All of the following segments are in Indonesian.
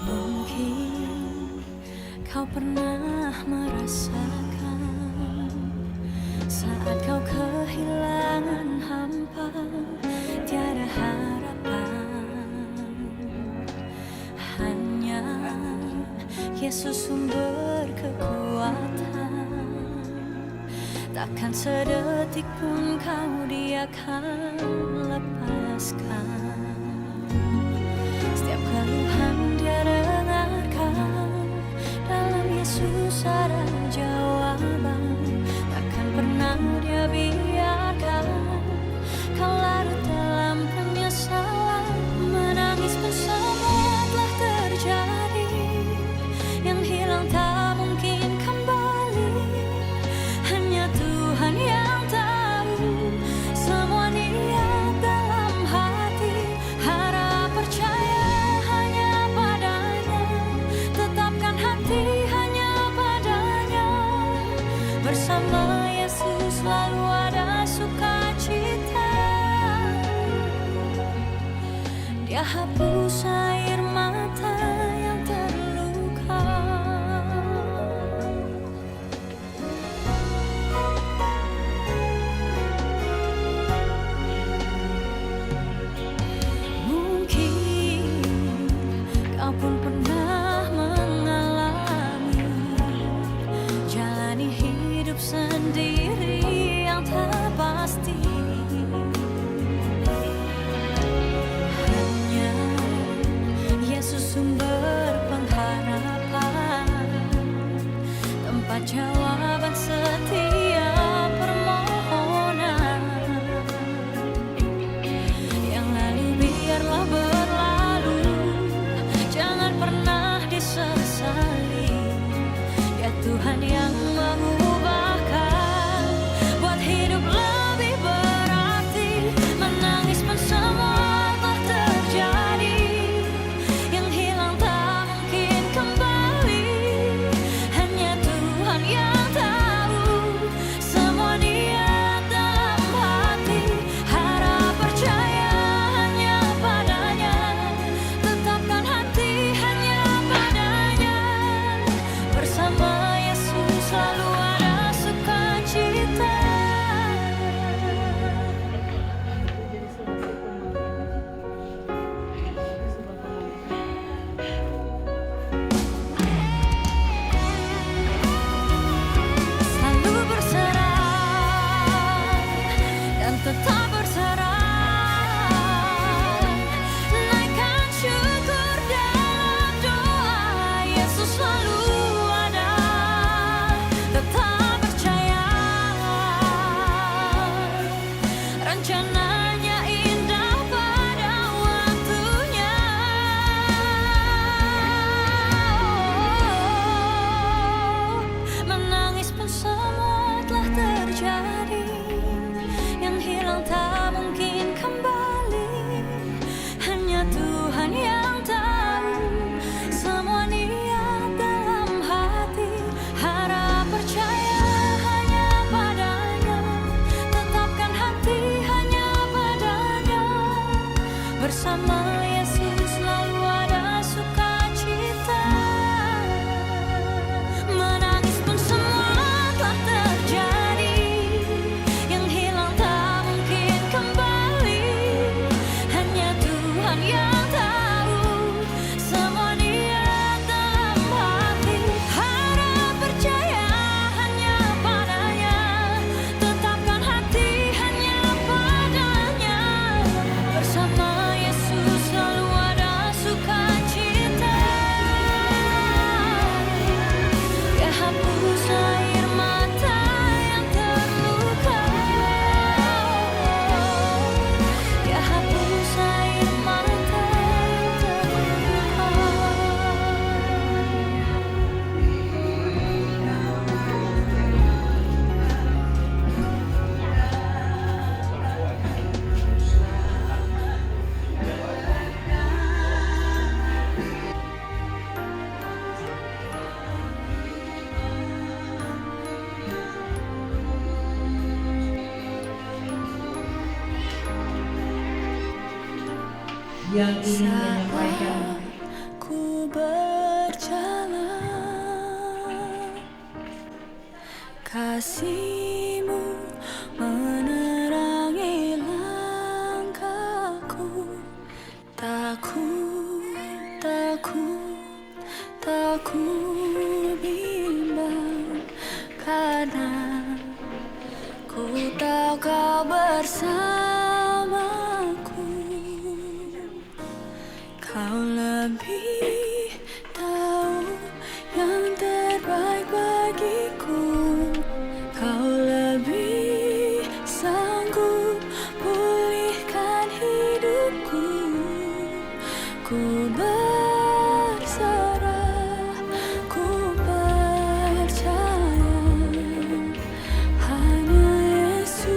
Mungkin kau pernah merasakan saat kau kehilangan hampa, tiada harapan. Hanya Yesus sumber kekuatan. Takkan sedetik pun kau Dia akan lepaskan. Setiap keluhan Dia dengarkan, dalam Yesus ada jawaban. Takkan pernah Dia biarkan kau larut dalam penyesalan. Menangis pun semua telah terjadi, yang hilang tak mungkin kembali. Hanya Tuhan yang tahu semua niat dalam hati. Harap percaya hanya padanya, tetapkan hati hanya padanya. Bersama Yesus selalu ada sukacita. Dia hapus air mata yang terluka. Mungkin kau pun pernah mengalami jalani hidup sendiri yang tak pasti. Hanya yang ingin menyampaikan. Saat ku berjalan, kasih-Mu menerangi langkahku. Takut, bimbang, karena ku tahu Kau bersamaku. Kau lebih tahu yang terbaik bagiku. Kau lebih sanggup pulihkan hidupku. Ku berserah, ku percaya hanya Yesus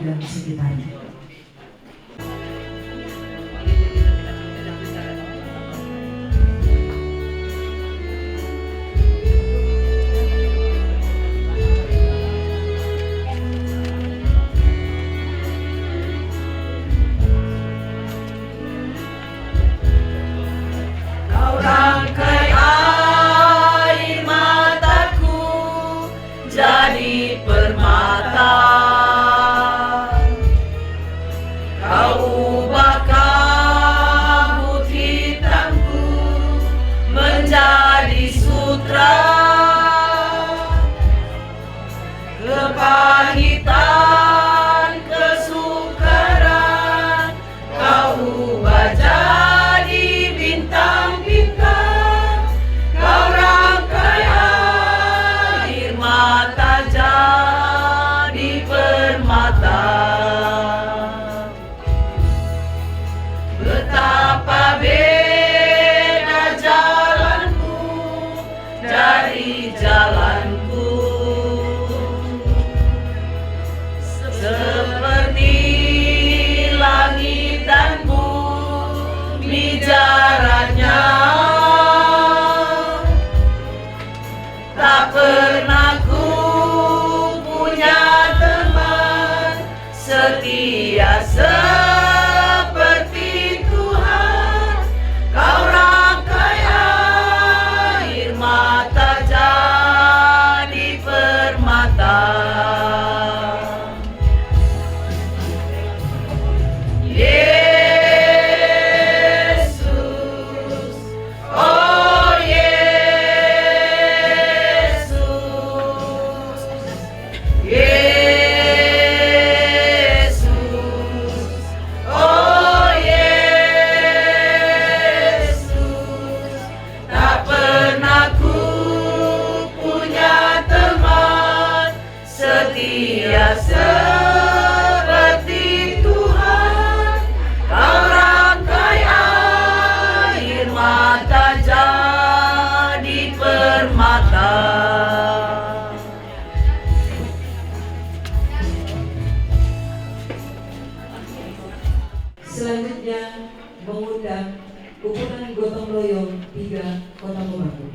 dan sekitarnya. Kau rangkai air mataku jadi permata. Kau ubah kabut hitamku menjadi sutra. Kepahitan, kesukaran kau ubah jadi bintang-bintang. Kau rangkai air mata jadi permata. Betapa beda jalanku dari jalanku, seperti langit dan bumi jaraknya. Tak pernah ku punya teman setia seperti Tuhan. Kau rangkai air mata jadi permata. Yesus, oh Yesus, Yesus, oh Yesus. Tak pernah ku punya teman setia seperti Tuhan. Kau rangkai air mata jadi permata. Selanjutnya mengundang Kumpulan Gotong Royong 3 Kota Mobagu.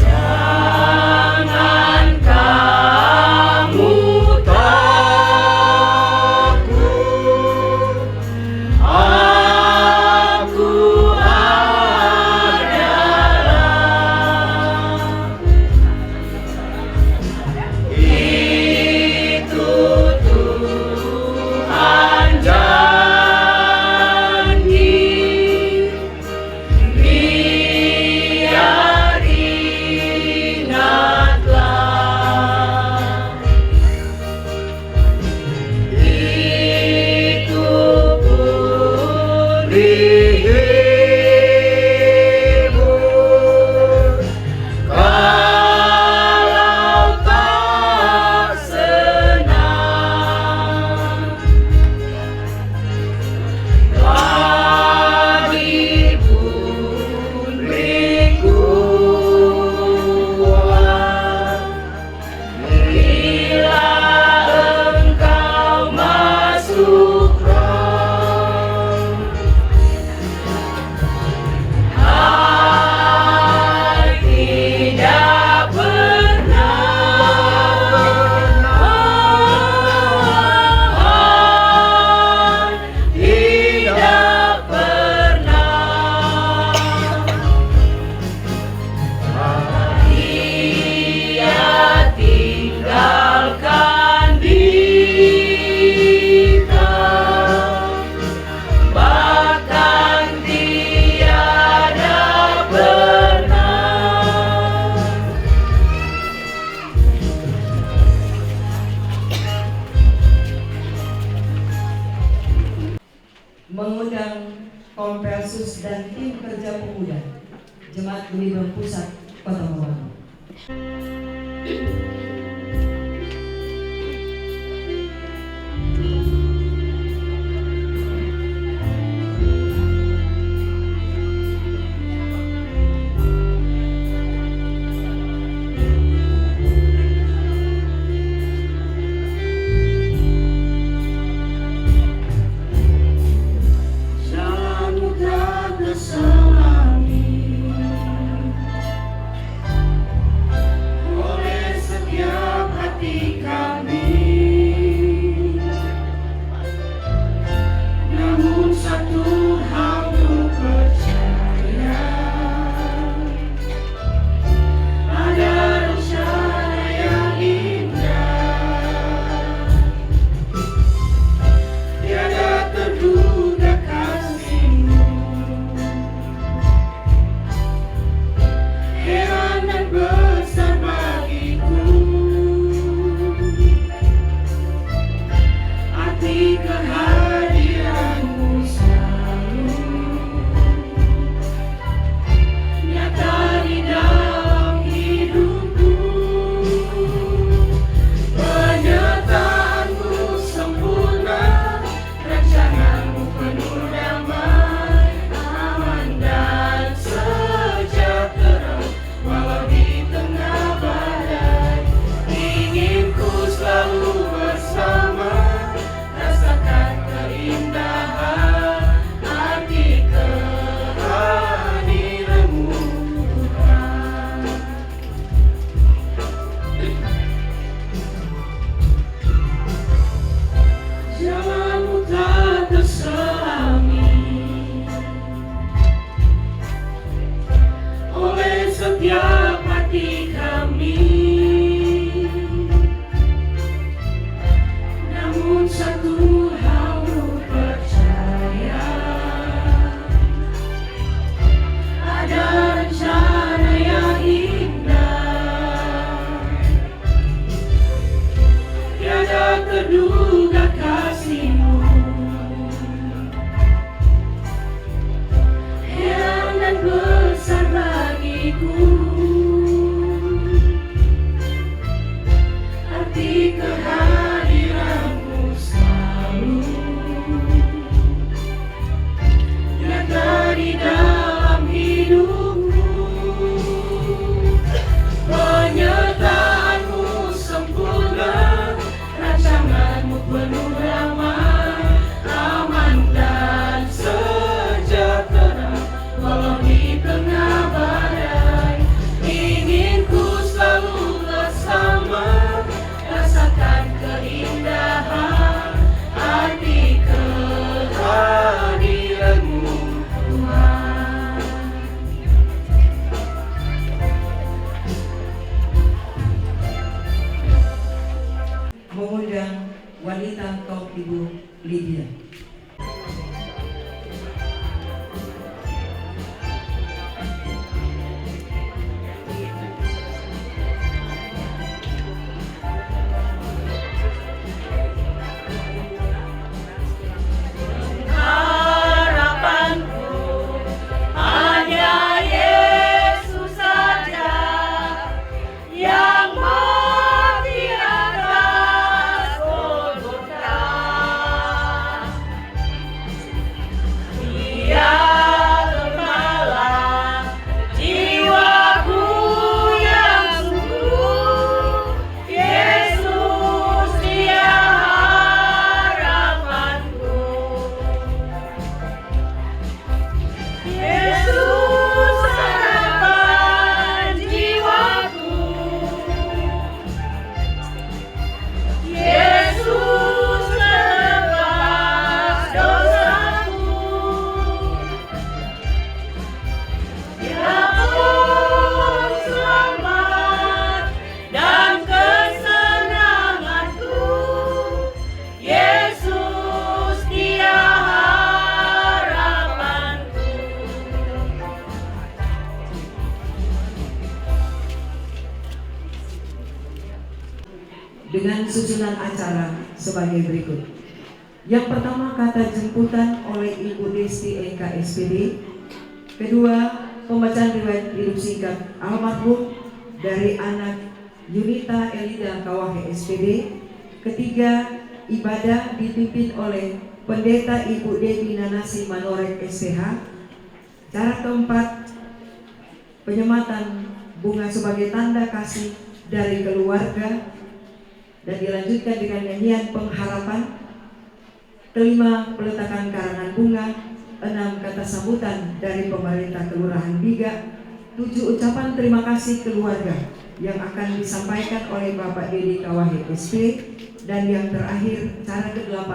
Jangan kamu takut. Mengundang wanita kaum ibu Lydia. Dengan susunan acara sebagai berikut. Yang pertama, kata jemputan oleh Ibu Desti Eka SPD. Kedua, pembacaan riwayat hidup singkat almarhum dari anak Yunita Elida Kawahe SPD. Ketiga, ibadah dipimpin oleh Pendeta Ibu Dewi Nanasi Manorek SPH. Cara keempat, penyematan bunga sebagai tanda kasih dari keluarga dan dilanjutkan dengan nyanyian pengharapan. Kelima, peletakan karangan bunga. 6, kata sambutan dari pemerintah Kelurahan Biga. 7, ucapan terima kasih keluarga yang akan disampaikan oleh Bapak Dedi Kawahe SP. Dan yang terakhir, cara ke-8,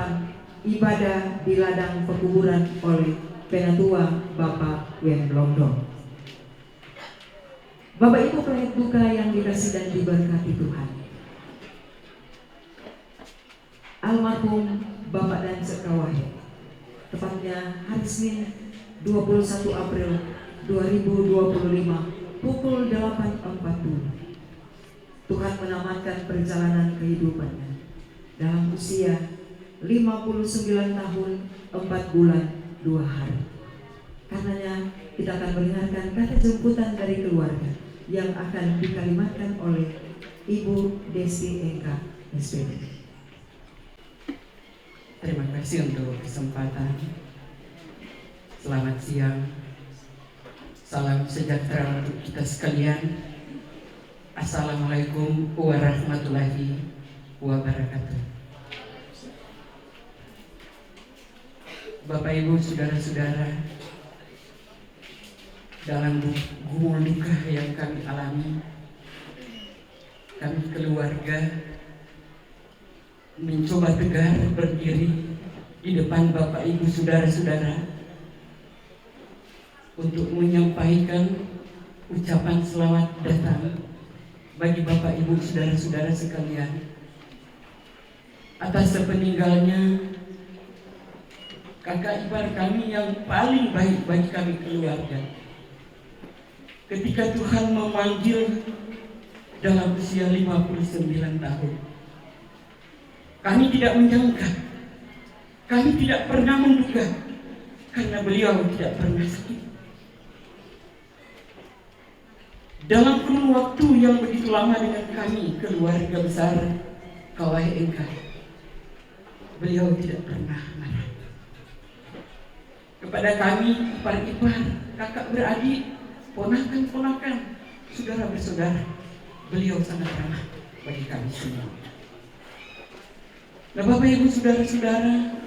ibadah di ladang pekuburan oleh Penatua Bapak Wen Londong. Bapak Ibu penghulu duka yang dikasih dan diberkati Tuhan, almarhum Bapak dan Kawahe, tepatnya hari Senin 21 April 2025 pukul 8.40, Tuhan menamatkan perjalanan kehidupannya dalam usia 59 tahun 4 bulan 2 hari. Karenanya kita akan mendengarkan kata jemputan dari keluarga yang akan dikalimatkan oleh Ibu Desi Eka SPD. Terima kasih untuk kesempatan. Selamat siang. Salam sejahtera untuk kita sekalian. Assalamualaikum warahmatullahi wabarakatuh. Bapak Ibu, saudara-saudara, dalam gumul duka yang kami alami, kami keluarga mencoba tegar berdiri di depan Bapak Ibu saudara-saudara untuk menyampaikan ucapan selamat datang bagi Bapak Ibu saudara-saudara sekalian atas sepeninggalnya kakak ipar kami yang paling baik bagi kami keluarga. Ketika Tuhan memanggil dalam usia 59 tahun, kami tidak menyangka, kami tidak pernah menduga, karena beliau tidak pernah sakit. Dalam kurun waktu yang begitu lama dengan kami, keluarga besar Kawahe Engka, beliau tidak pernah marah. Kepada kami, ipar-ipar, kakak beradik, ponakan-ponakan, saudara bersaudara, beliau sangat ramah bagi kami semua. Nah, Bapak Ibu saudara-saudara,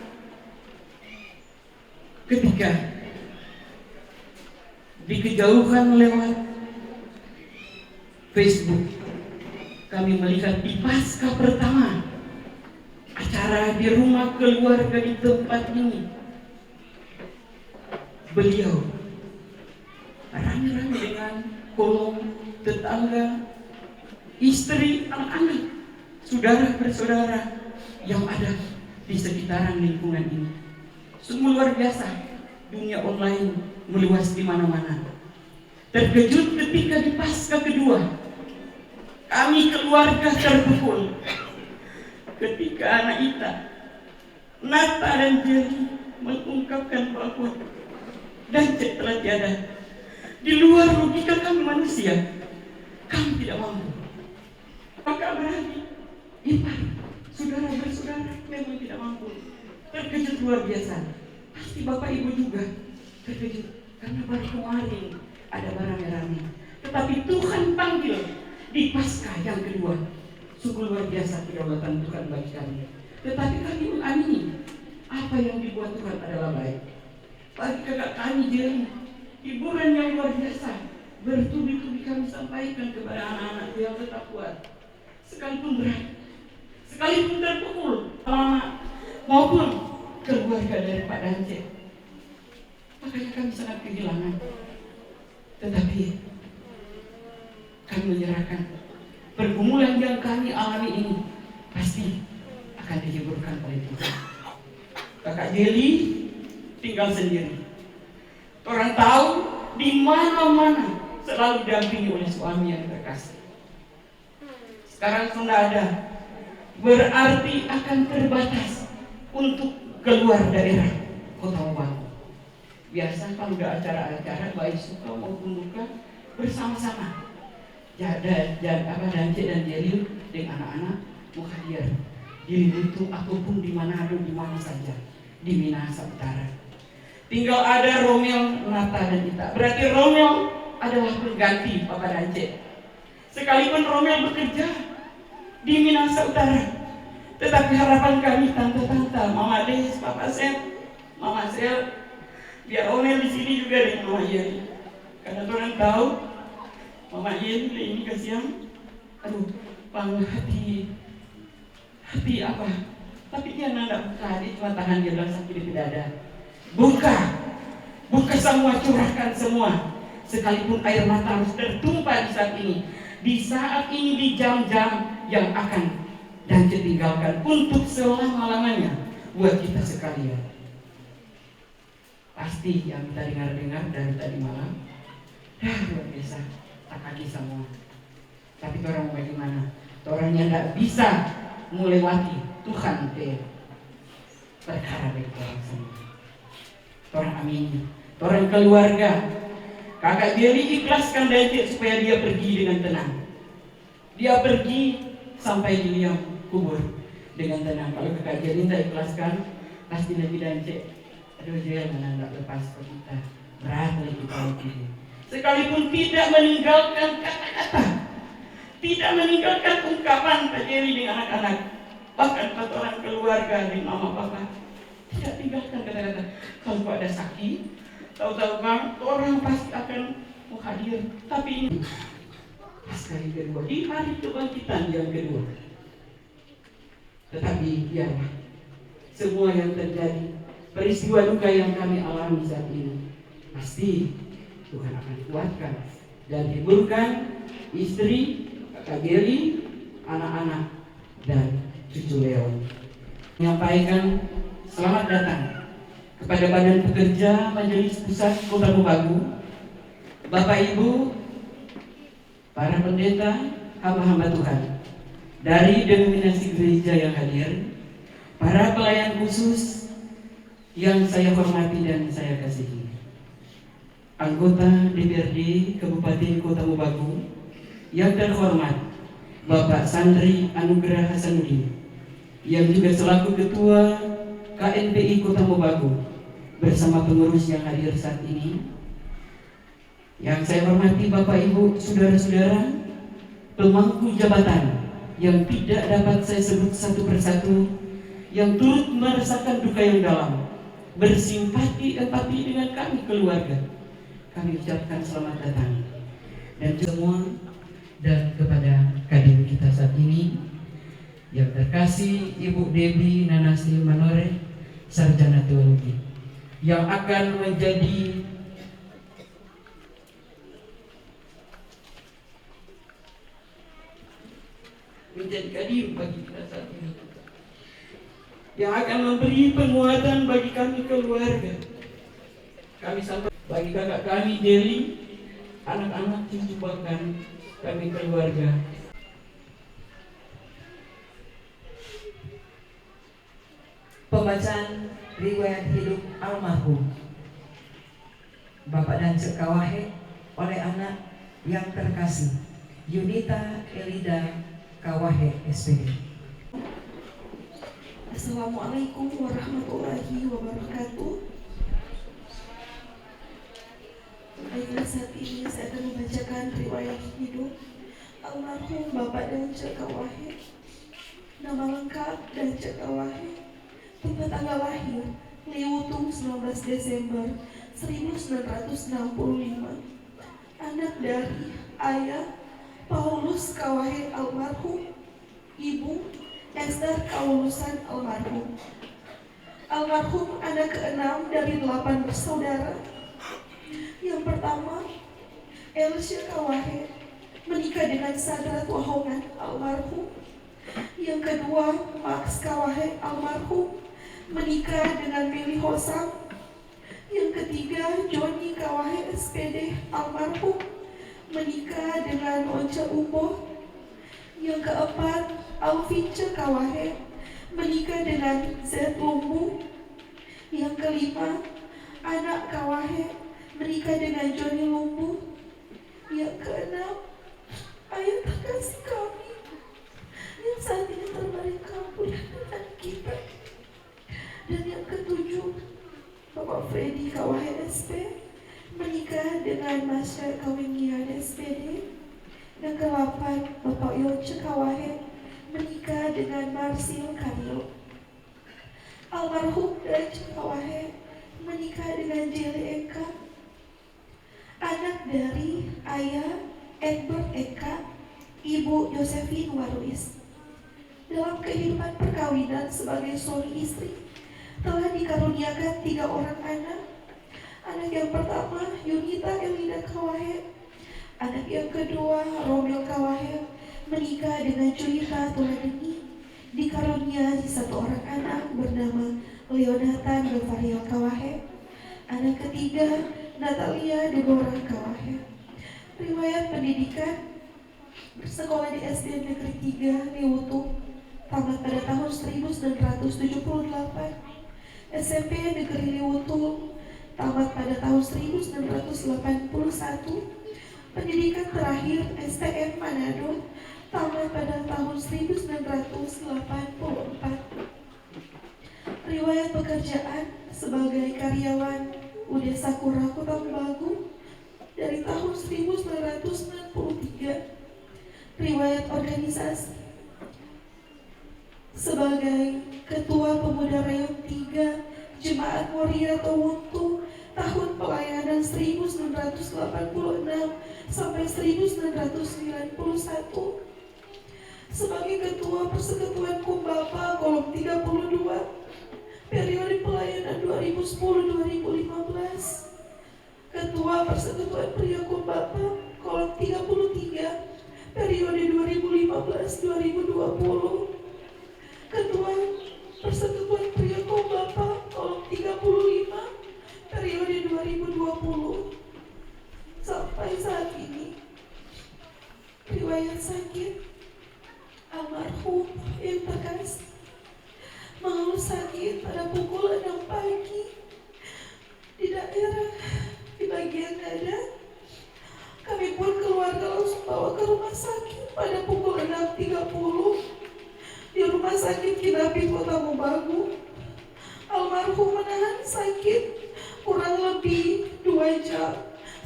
ketika di kejauhan lewat Facebook kami melihat di pasca pertama acara di rumah keluarga di tempat ini, beliau rame-rame dengan kolom tetangga, istri, anak-anak, saudara bersaudara yang ada di sekitaran lingkungan ini. Sungguh luar biasa, dunia online meluas di mana-mana. Terkejut ketika di pasca kedua, kami keluarga terpukul ketika anak Ita, Nata dan Jerry mengungkapkan bahwa Dancet telah tiada. Di luar logika kami manusia, kami tidak mampu. Kakak beradik, ipar, saudara bersaudara memang tidak mampu. Terkejut luar biasa. Pasti Bapak Ibu juga terkejut karena baru kemarin ada rame-rame. Tetapi Tuhan panggil di pasca yang kedua. Sungguh luar biasa kedaulatan Tuhan bagi kami. Tetapi kami mengamini apa yang dibuat Tuhan adalah baik. Bagi kakak kami Jerry, hiburan yang luar biasa bertubi-tubi kami sampaikan kepada anak-anak yang tetap kuat, sekalipun berat, sekalipun terpukul lama maupun keluarga dari Pak Dancet. Makanya kami sangat kehilangan, tetapi kami menyerahkan pergumulan yang kami alami ini pasti akan dihiburkan oleh Tuhan. Kakak Jelly tinggal sendiri. Orang tahu di mana-mana selalu didampingi oleh suami yang terkasih. Sekarang sudah ada, berarti akan terbatas untuk keluar daerah Kota Mobagu. Biasa kalau ada acara-acara baik suka maupun duka bersama-sama. dan Cik dan Jelil dengan anak-anak mukhadir di Lutu ataupun di Manado, di mana saja di Minahasa Utara. Tinggal ada Romel, Nata dan Ita. Berarti Romel adalah pengganti Papa dan Cik. Sekalipun Romel bekerja di Minahasa Utara, tetapi harapan kami tante-tante, Mama Des, Papa Sel, Mama Sel, biar Romel di sini juga dengan Mama Yeni. Karena orang tahu Mama Yeni ini kasihan, aduh, bang hati apa? Tapi dia nanda buka, dia cuma tahan, dia bilang sakit di dada. Buka semua, curahkan semua. Sekalipun air mata harus tertumpah di saat ini. Di saat ini, di jam-jam yang akan dan ditinggalkan untuk selama-lamanya buat kita sekalian. Pasti yang kita dengar-dengar dari tadi malam, luar biasa, tak lagi semua. Tapi orang mau bagaimana? Orang yang tidak bisa melewati Tuhan perkara baik orang semua. Orang amin, orang keluarga. Kakak Beli ikhlaskan David supaya dia pergi dengan tenang. Dia pergi sampai di liang kubur dengan tenang. Kalau kakak Beli tak ikhlaskan, pasti Nabi dan Cik, aduh dia mana tak lepas ke kita. Berat lagi kita ini. Sekalipun tidak meninggalkan kata-kata, tidak meninggalkan ungkapan Kak Jerry dengan anak-anak, bahkan kata orang keluarga dengan mama papa, tidak tinggalkan kata-kata. Kalau ada sakit, tahu-tahu kan orang pasti akan hadir. Tapi ini pas kali kedua, di hari kebangkitan yang kedua. Tetapi biarlah semua yang terjadi, peristiwa duka yang kami alami saat ini, pasti Tuhan akan kuatkan dan hiburkan istri, Kakak Geli, anak-anak, dan cucu Leon. Menyampaikan selamat datang kepada Badan Pekerja Majelis Pusat Kota Mobagu, Bapak Ibu, para pendeta, hamba-hamba Tuhan, dari denominasi gereja yang hadir, para pelayan khusus yang saya hormati dan saya kasihi, anggota DPRD Kabupaten Kota Mobagu yang terhormat Bapak Sandri Anugrah Hasanuddin, yang juga selaku Ketua KNPI Kota Mobagu bersama pengurus yang hadir saat ini. Yang saya hormati Bapak Ibu, saudara-saudara, pemangku jabatan yang tidak dapat saya sebut satu persatu, yang turut merasakan duka yang dalam, bersimpati empati dengan kami keluarga. Kami ucapkan selamat datang dan semua, dan kepada kadin kita saat ini yang terkasih Ibu Debbie Nanasi Manore, sarjana teologi, yang akan menjadi kadin bagi kita saat ini, yang akan memberi penguatan bagi kami keluarga. Kami sampai bagi kakak kami Jelly, anak-anak cucu bahkan kami keluarga. Pembacaan riwayat hidup almarhum Bapak dan Cek Kawahe oleh anak yang terkasih Yunita Elida Kawahe SPD. Assalamualaikum warahmatullahi wabarakatuh. Baiklah, saat ini saya akan membacakan riwayat hidup almarhum Bapak dan Cek Kawahe. Nama lengkap dan Cek Kawahe, tempat tanggal lahir Liutung 19 Desember 1965. Anak dari ayah Paulus Kawahe almarhum, ibu Esther Kaulusan almarhum. Almarhum anak ke-6 dari 8 bersaudara. Yang pertama, Elsya Kawahe menikah dengan Sadrat Wahongan almarhum. Yang kedua, Max Kawahe almarhum menikah dengan Meli Hosam. Yang ketiga, Joni Kawahe SPD almarhum menikah dengan Onca Umbo. Yang keempat, Alvinca Kawahe menikah dengan Z Lumbu. Yang kelima, anak Kawahe menikah dengan Joni Lumbu. Yang keenam, ayah terkasih kami yang saat ini terbaring kabur dengan kita. Dan yang ketujuh, Bapak Freddy Kawahe SP menikah dengan Masya Kawengian SPD. Yang ke-8, Bapak Yonce Kawahe menikah dengan Marsil Karyo. Almarhum Dance Kawahe menikah dengan Jeli Eka, anak dari ayah Edward Eka, Ibu Josephine Waruis. Dalam kehidupan perkawinan sebagai suami istri, telah dikaruniakan 3 orang anak. Anak yang pertama, Yunita Elida Kawahe. Anak yang kedua, Romel Kawahe, menikah dengan Julita Tuladeni. Dikaruniai 1 orang anak bernama Leonatan Gavariel Kawahe. Anak ketiga, Natalia Deborah Kawahe. Riwayat pendidikan: bersekolah di SD Negeri 3 Liwutu, tamat pada tahun 1978. SMP Negeri Liwutu, tamat pada tahun 1981. Pendidikan terakhir STM Manado, tamat pada tahun 1984. Riwayat pekerjaan sebagai karyawan UD Sakura Kota Bagu dari tahun 1993. Riwayat organisasi sebagai Ketua Pemuda Rayon 3 Jemaat Moria Tawuntu tahun pelayanan 1986 sampai 1991. Sebagai Ketua Persekutuan Kumbapa Kolom 32 periode pelayanan 2010-2015. Ketua Persekutuan Pria Kumbapa Kolom 33 periode 2015-2020. Ketua Persekutuan Pria Kumbapa Kolom 35 periode 2020 sampai saat ini. Riwayat sakit: almarhum yang terkasih mengeluh sakit pada pukul 6 pagi di bagian dada. Kami pun keluarga langsung bawa ke rumah sakit pada pukul 6.30 di Rumah Sakit Kinapi Kota Mobagu. Almarhum menahan sakit kurang lebih 2 jam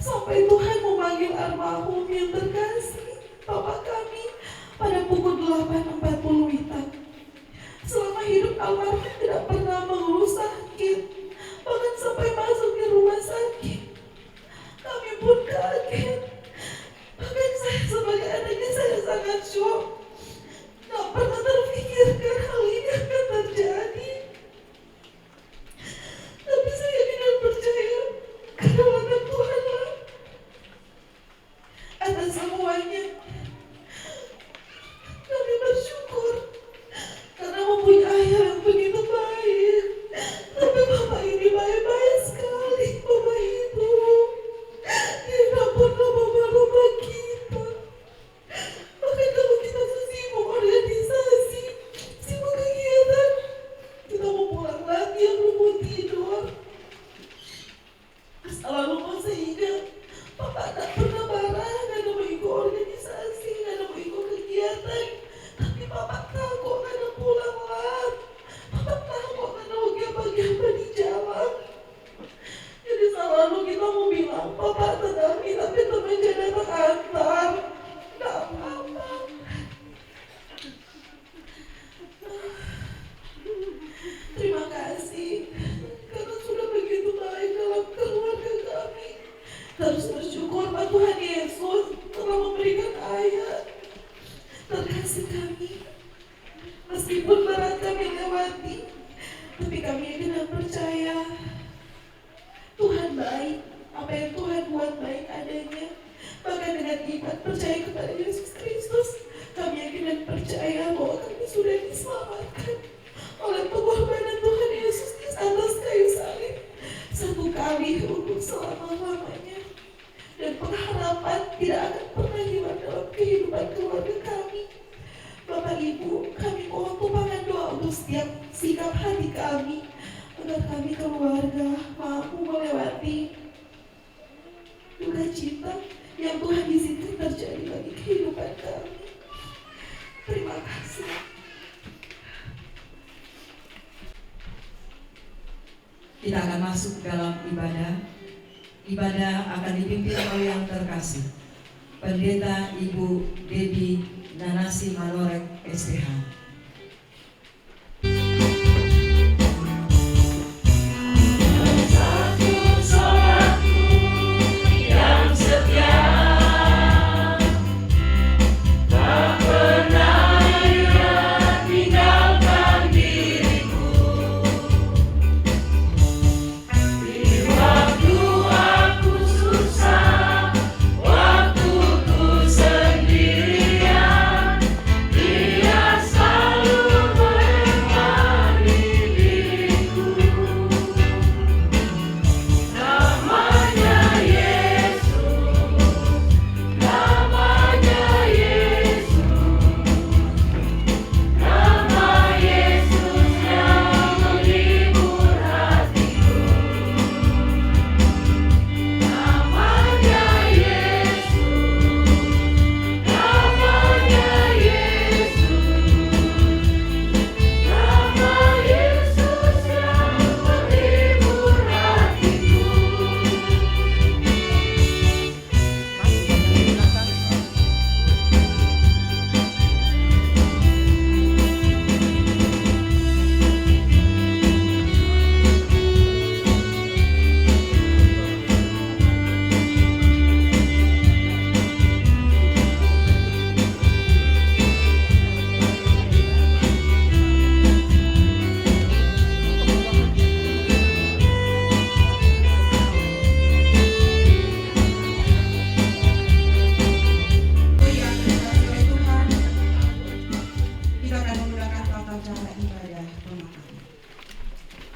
sampai Tuhan memanggil almarhum yang terkasih, Bapak kami, pada pukul 8.40 WITA. Selama hidup almarhum tidak pernah mengeluh sakit, bahkan sampai masuk di rumah sakit. Kami pun kaget. Bahkan saya sebagai anaknya, saya sangat syok. Tak pernah terpikirkan hal ini akan terjadi. Tapi saya tidak percaya kedaulatan Tuhanlah atas semuanya. Kami bersyukur karena mempunyai ayah yang begitu baik. Tapi Bapak ini baik-baik sekali, Bapak Ibu. Dia tidak pernah membawa kita. Bahkan kalau kita sibuk organisasi, sibuk kegiatan, kita mau pulang lagi yang belum tidur. Selalu masih ingat, Bapak tak pernah marah, gak ada mau ikut organisasi, gak ada mau ikut kegiatan. Tapi Bapak takut gak ada pulang lah. Bapak takut gak ada bagian-bagian di jalan. Jadi selalu kita mau bilang, Bapak tenang, tapi teman jadi antar. Gak apa-apa. Terima kasih karena sudah begitu baik dalam keluarga kami. Terus bersyukur Pak Tuhan Yesus telah memberikan ayah terkasih kami. Meskipun berat kami lewati, tapi kami yakin dan percaya Tuhan baik. Apa yang Tuhan buat baik adanya. Bahkan dengan iman percaya kepada Yesus Kristus, kami yakin dan percaya bahwa kami sudah diselamatkan oleh pengorbanan Tuhan Yesus di atas kayu salib 1 kali untuk selama-lamanya. Dan pengharapan tidak akan pernah hilang dalam kehidupan keluarga kami. Bapak Ibu, kami mohon tumpangan doa untuk setiap sikap hati kami, agar kami keluarga mampu melewati duka cita yang Tuhan izinkan terjadi bagi kehidupan kehidupan kami. Terima kasih. Kita akan masuk dalam ibadah. Ibadah akan dipimpin oleh yang terkasih, Pendeta Ibu Debbie Nanasi Manorek SPH.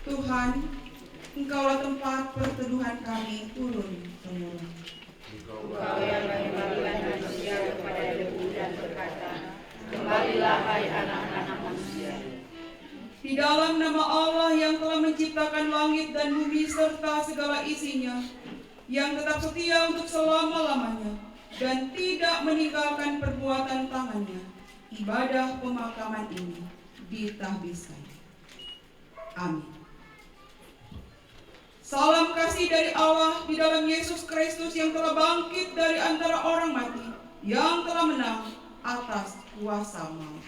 Tuhan, Engkaulah tempat perteduhan kami turun-temurun. Engkau yang mengembalikan manusia kepada debu dan berkata, kembalilah hai anak-anak manusia. Di dalam nama Allah yang telah menciptakan langit dan bumi serta segala isinya, yang tetap setia untuk selama-lamanya dan tidak meninggalkan perbuatan tangannya, ibadah pemakaman ini ditahbiskan. Amin. Salam kasih dari Allah di dalam Yesus Kristus yang telah bangkit dari antara orang mati, yang telah menang atas kuasa maut.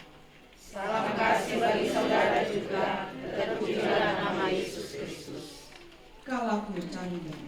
Salam kasih bagi saudara juga, terpujilah nama Yesus Kristus. Kalaku carian.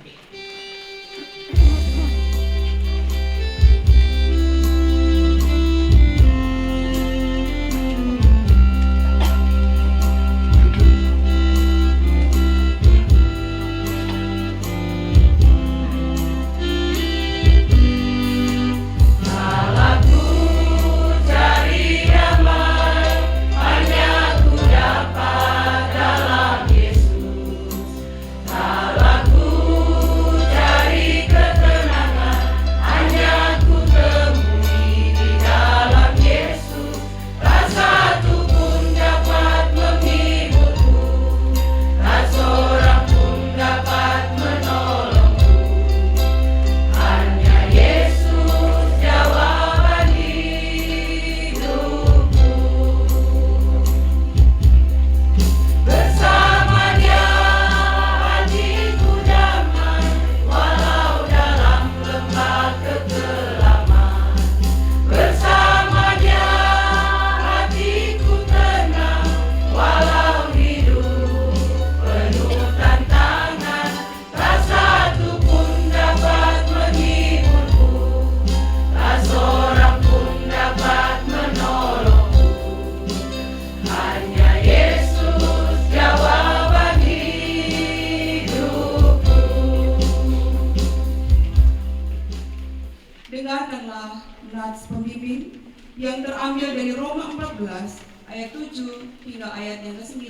Dengarkanlah nats pembimbing yang terambil dari Roma 14 ayat 7 hingga ayat yang ke-9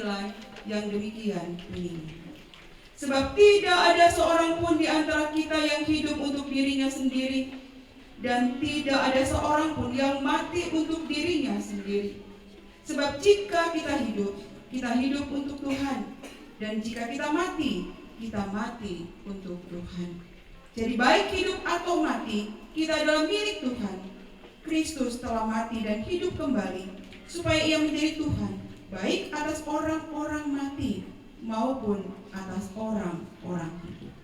yang demikian bunyinya. Sebab tidak ada seorang pun di antara kita yang hidup untuk dirinya sendiri, dan tidak ada seorang pun yang mati untuk dirinya sendiri. Sebab jika kita hidup untuk Tuhan, dan jika kita mati untuk Tuhan. Jadi baik hidup atau mati, kita adalah milik Tuhan. Kristus telah mati dan hidup kembali, supaya ia menjadi Tuhan, baik atas orang-orang mati maupun atas orang-orang hidup.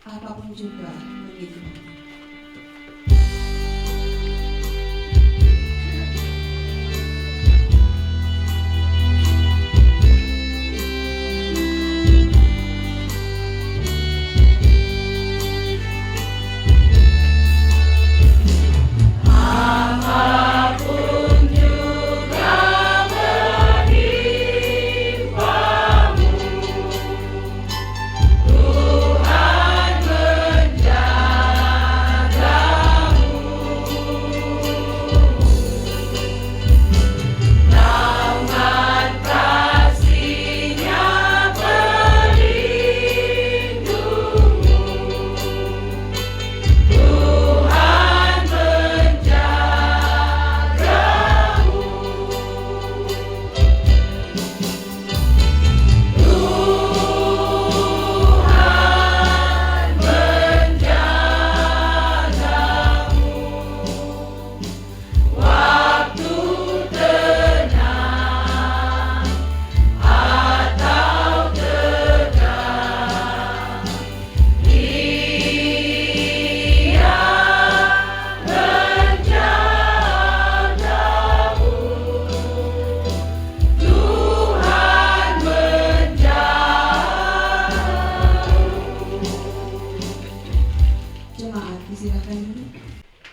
Apapun juga begitu.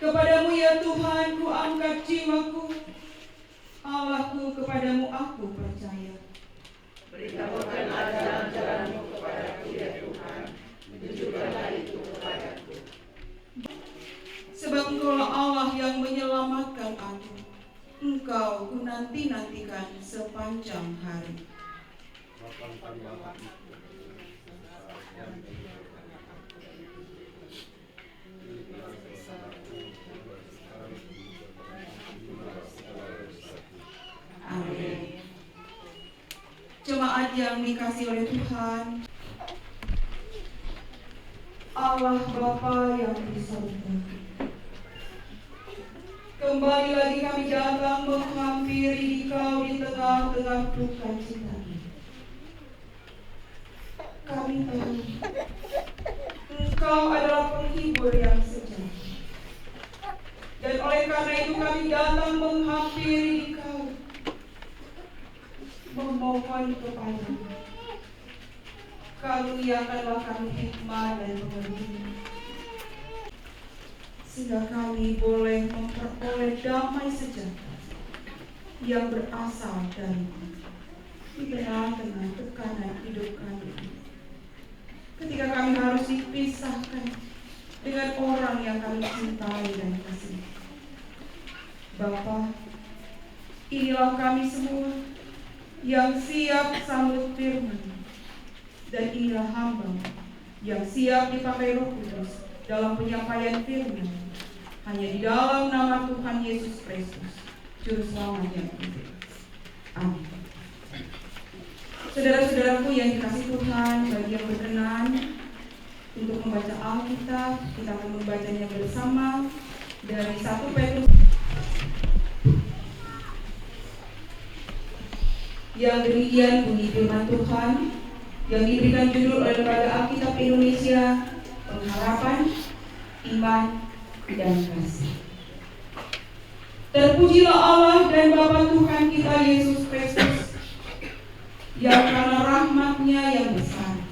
Kepadamu ya Tuhan ku angkat jiwaku, Allahku kepadamu aku percaya. Beritahukanlah jalan-jalanmu kepadaku ya Tuhan, tunjukkanlah itu kepadaku. Sebab Engkaulah Allah yang menyelamatkan aku, Engkau ku nanti-nantikan sepanjang hari. Amin. Jemaat yang dikasihi oleh Tuhan, Allah Bapa yang di surga, kembali lagi kami datang menghampiri Engkau di tengah-tengah duka cita. Kami tahu Engkau adalah penghibur yang sejati, dan oleh karena itu kami datang menghampiri Engkau, memohon kepadamu, karuniakanlah kami hikmat dan pengertian, sehingga kami boleh memperoleh damai sejahtera yang berasal dari di tengah-tengah tekanan hidup kami. Ketika kami harus dipisahkan dengan orang yang kami cintai dan kasihi, Bapa, inilah kami semua yang siap sambut firman, dan inilah hamba yang siap dipakai Roh Kudus dalam penyampaian firman, hanya di dalam nama Tuhan Yesus Kristus, Juru Selamat yang hidup. Amin. Saudara-saudaraku yang dikasihi Tuhan, bagi yang berkenan untuk membaca Alkitab, kita akan membacanya bersama dari 1 Petrus yang demikian bunyi firman Tuhan yang diberikan judul oleh Lembaga Alkitab Indonesia, Pengharapan, Iman, dan Kasih. Terpujilah Allah dan Bapa Tuhan kita Yesus Kristus, yang karena rahmat-Nya yang besar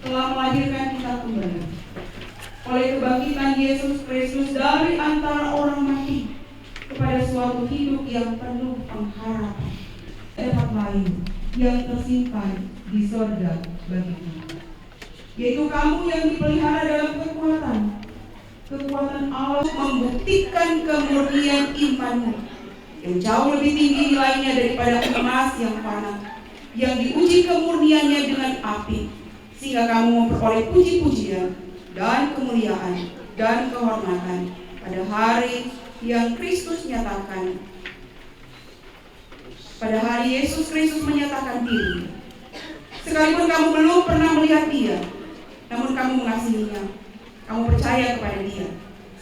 telah melahirkan kita kembali oleh kebangkitan Yesus Kristus dari antara orang mati kepada suatu hidup yang penuh pengharapan, tempat lain yang tersimpan di sorga bagi kita, yaitu kamu yang dipelihara dalam kekuatan Allah, membuktikan kemurnian imanmu yang jauh lebih tinggi nilainya daripada emas yang fana, yang diuji kemurniannya dengan api, sehingga kamu memperoleh puji-pujian dan kemuliaan dan kehormatan pada hari yang Kristus nyatakan. Pada hari Yesus Kristus menyatakan diri. Sekalipun kamu belum pernah melihat Dia, namun kamu mengasihinya, kamu percaya kepada Dia,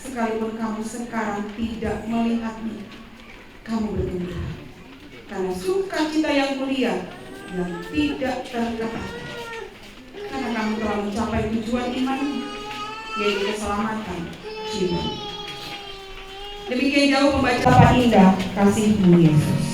sekalipun kamu sekarang tidak melihatnya, kamu bergembira. Karena sukacita yang mulia yang tidak terkata. Karena kamu telah mencapai tujuan imanmu, yaitu keselamatan jiwa. Demikian jauh pembacaan indah kasih-Mu Yesus.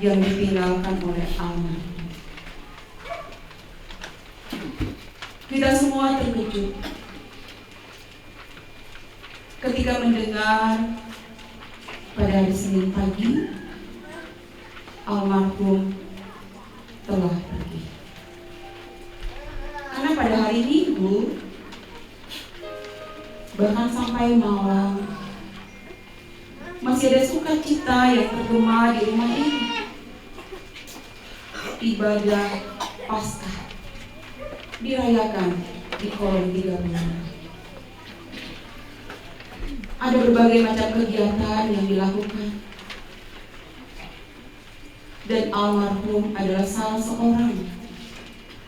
Yang ditinggalkan oleh Allah. Kita semua terkejut ketika mendengar pada hari Senin pagi almarhum telah pergi. Karena pada hari Minggu bahkan sampai malam masih ada sukacita yang tergema di rumah ini. Ibadah Paskah dirayakan di Kolong 30. Ada berbagai macam kegiatan yang dilakukan, dan almarhum adalah salah seorang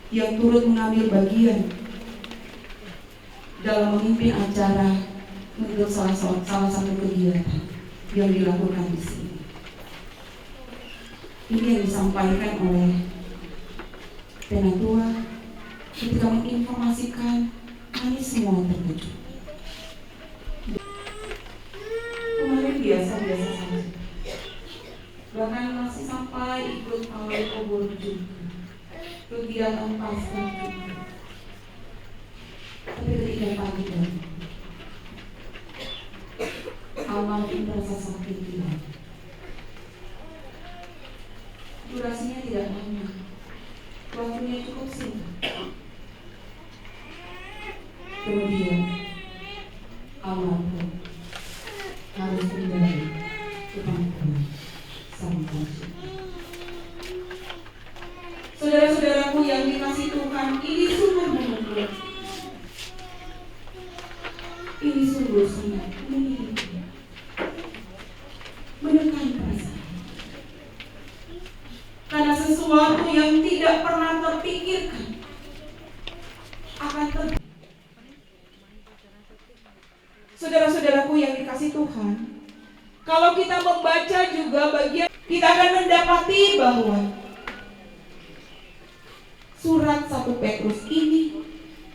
yang turut mengambil bagian dalam memimpin acara untuk salah satu kegiatan yang dilakukan di sini. Ini yang disampaikan oleh Penatua ketika menginformasikan, kami semua terkejut. Kemarin biasa-biasa saja, bahkan masih sampai ikut pawai obor juga, kegiatan Paskah juga. Tapi ketika pagi tadi, almarhum merasa sakit tidak. Durasinya tidak lama, waktunya cukup singkat. Kemudian almarhum harus kembali ke pangkuan Sang Pencipta. Saudara-saudaraku yang dikasihi Tuhan, ini sungguh memukul. Ini sungguh sangat menyedihkan, menekan perasaan. Karena sesuatu yang tidak pernah terpikirkan akan terjadi. Saudara-saudaraku yang dikasihi Tuhan, kalau kita membaca juga bagian, kita akan mendapati bahwa surat 1 Petrus ini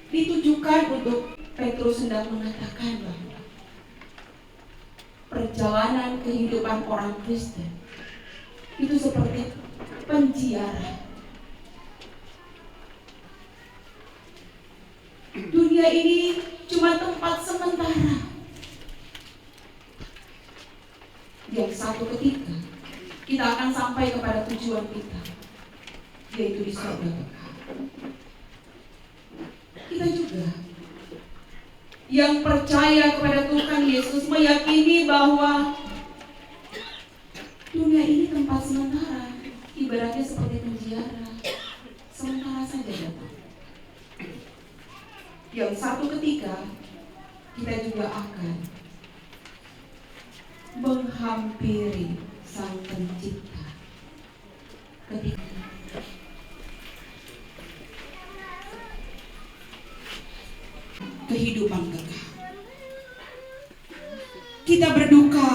ditujukan untuk Petrus hendak mengatakan bahwa perjalanan kehidupan orang Kristen itu seperti penjara. Dunia ini cuma tempat sementara yang satu ketika kita akan sampai kepada tujuan kita, yaitu di surga kekal. Kita juga yang percaya kepada Tuhan Yesus meyakini bahwa dunia ini tempat sementara, ibaratnya seperti penjara, sementara saja datang. Yang satu ketika kita juga akan menghampiri Sang Pencipta. Ketika kehidupan kekal, kita berduka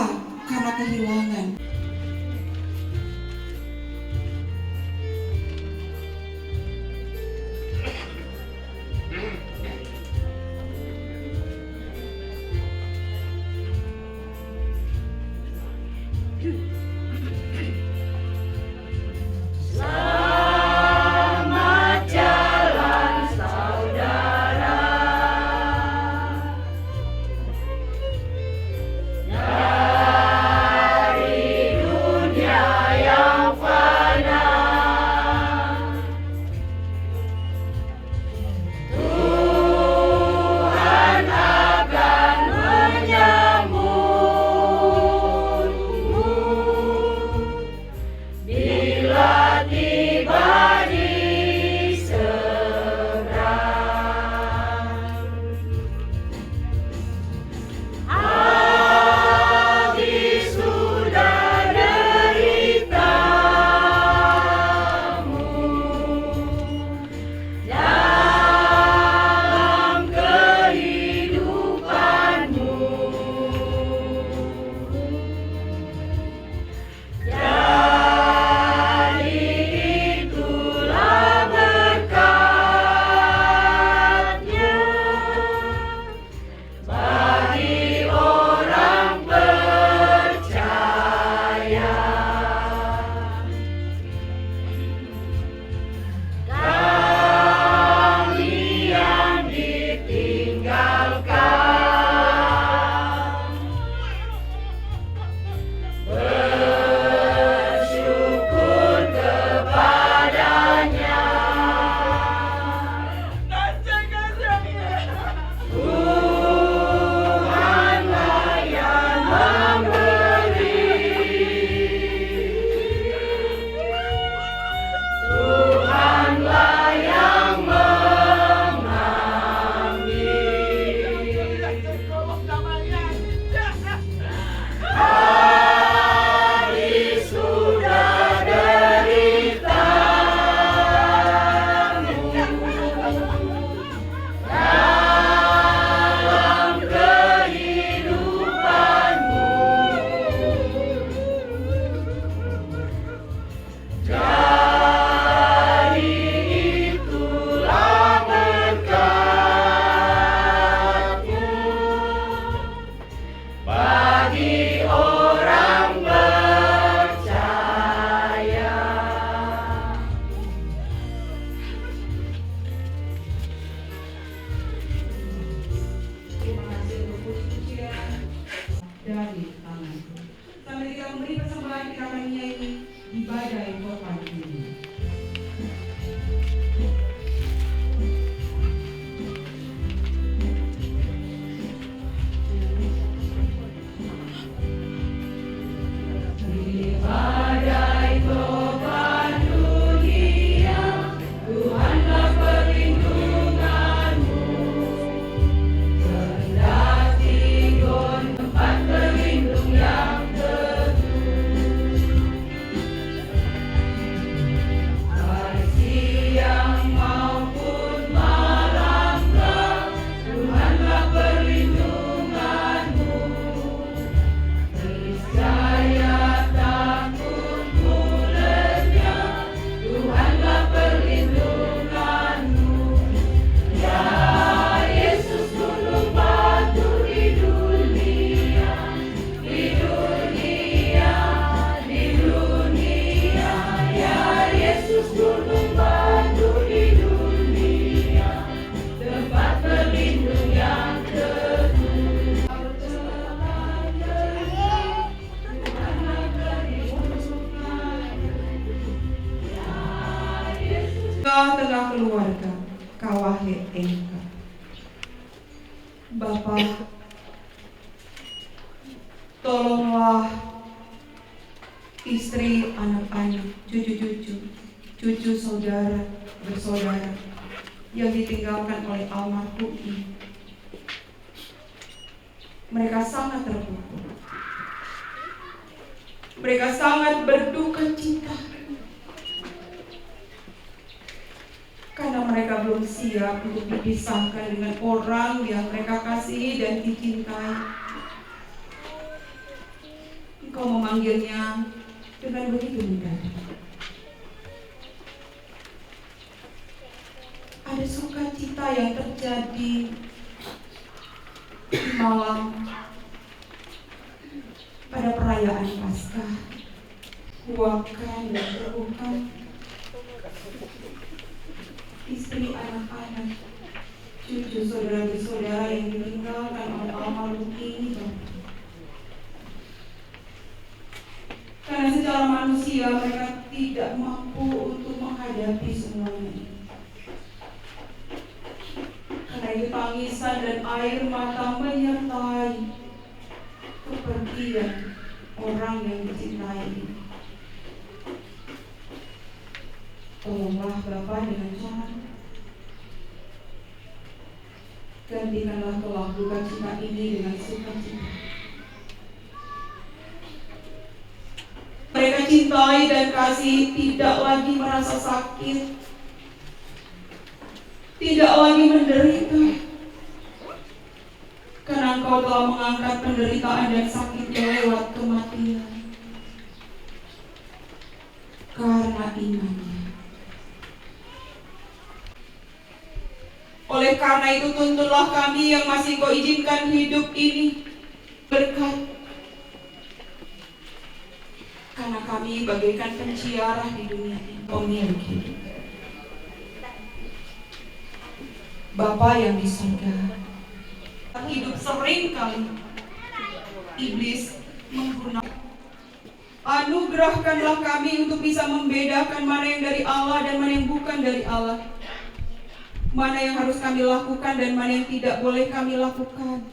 korban ini. Tengah keluarga kawahe engka. Bapak, tolonglah istri, anak-anak, cucu saudara, bersaudara yang ditinggalkan oleh almarhum ini. Mereka sangat terpukul. Mereka sangat berduka cita. Karena mereka belum siap untuk dipisahkan dengan orang yang mereka kasihi dan dicintai. Engkau memanggilnya dengan begitu mendadak. Ada sukacita yang terjadi di malam pada perayaan Paskah. Huakan dan terbuka. Istri, anak-anak, cucu saudara-saudara yang ditinggalkan oleh almarhum ini, karena secara manusia mereka tidak mampu untuk menghadapi semuanya. Karena itu tangisan dan air mata menyertai kepergian orang yang dicintai ini. Tolonglah Bapa dengan cara gantikanlah kelak duka cita ini dengan sukacita. Mereka cintai dan kasih tidak lagi merasa sakit, tidak lagi menderita, karena Engkau telah mengangkat penderitaan dan sakitnya lewat kematian. Karena imannya. Oleh karena itu tuntunlah kami yang masih Kau izinkan hidup ini berkat. Karena kami bagaikan penziarah di dunia ini, pemilik hidup. Bapa yang di surga, hidup sering kali iblis menggunakan. Anugerahkanlah kami untuk bisa membedakan mana yang dari Allah dan mana yang bukan dari Allah. Mana yang harus kami lakukan dan mana yang tidak boleh kami lakukan.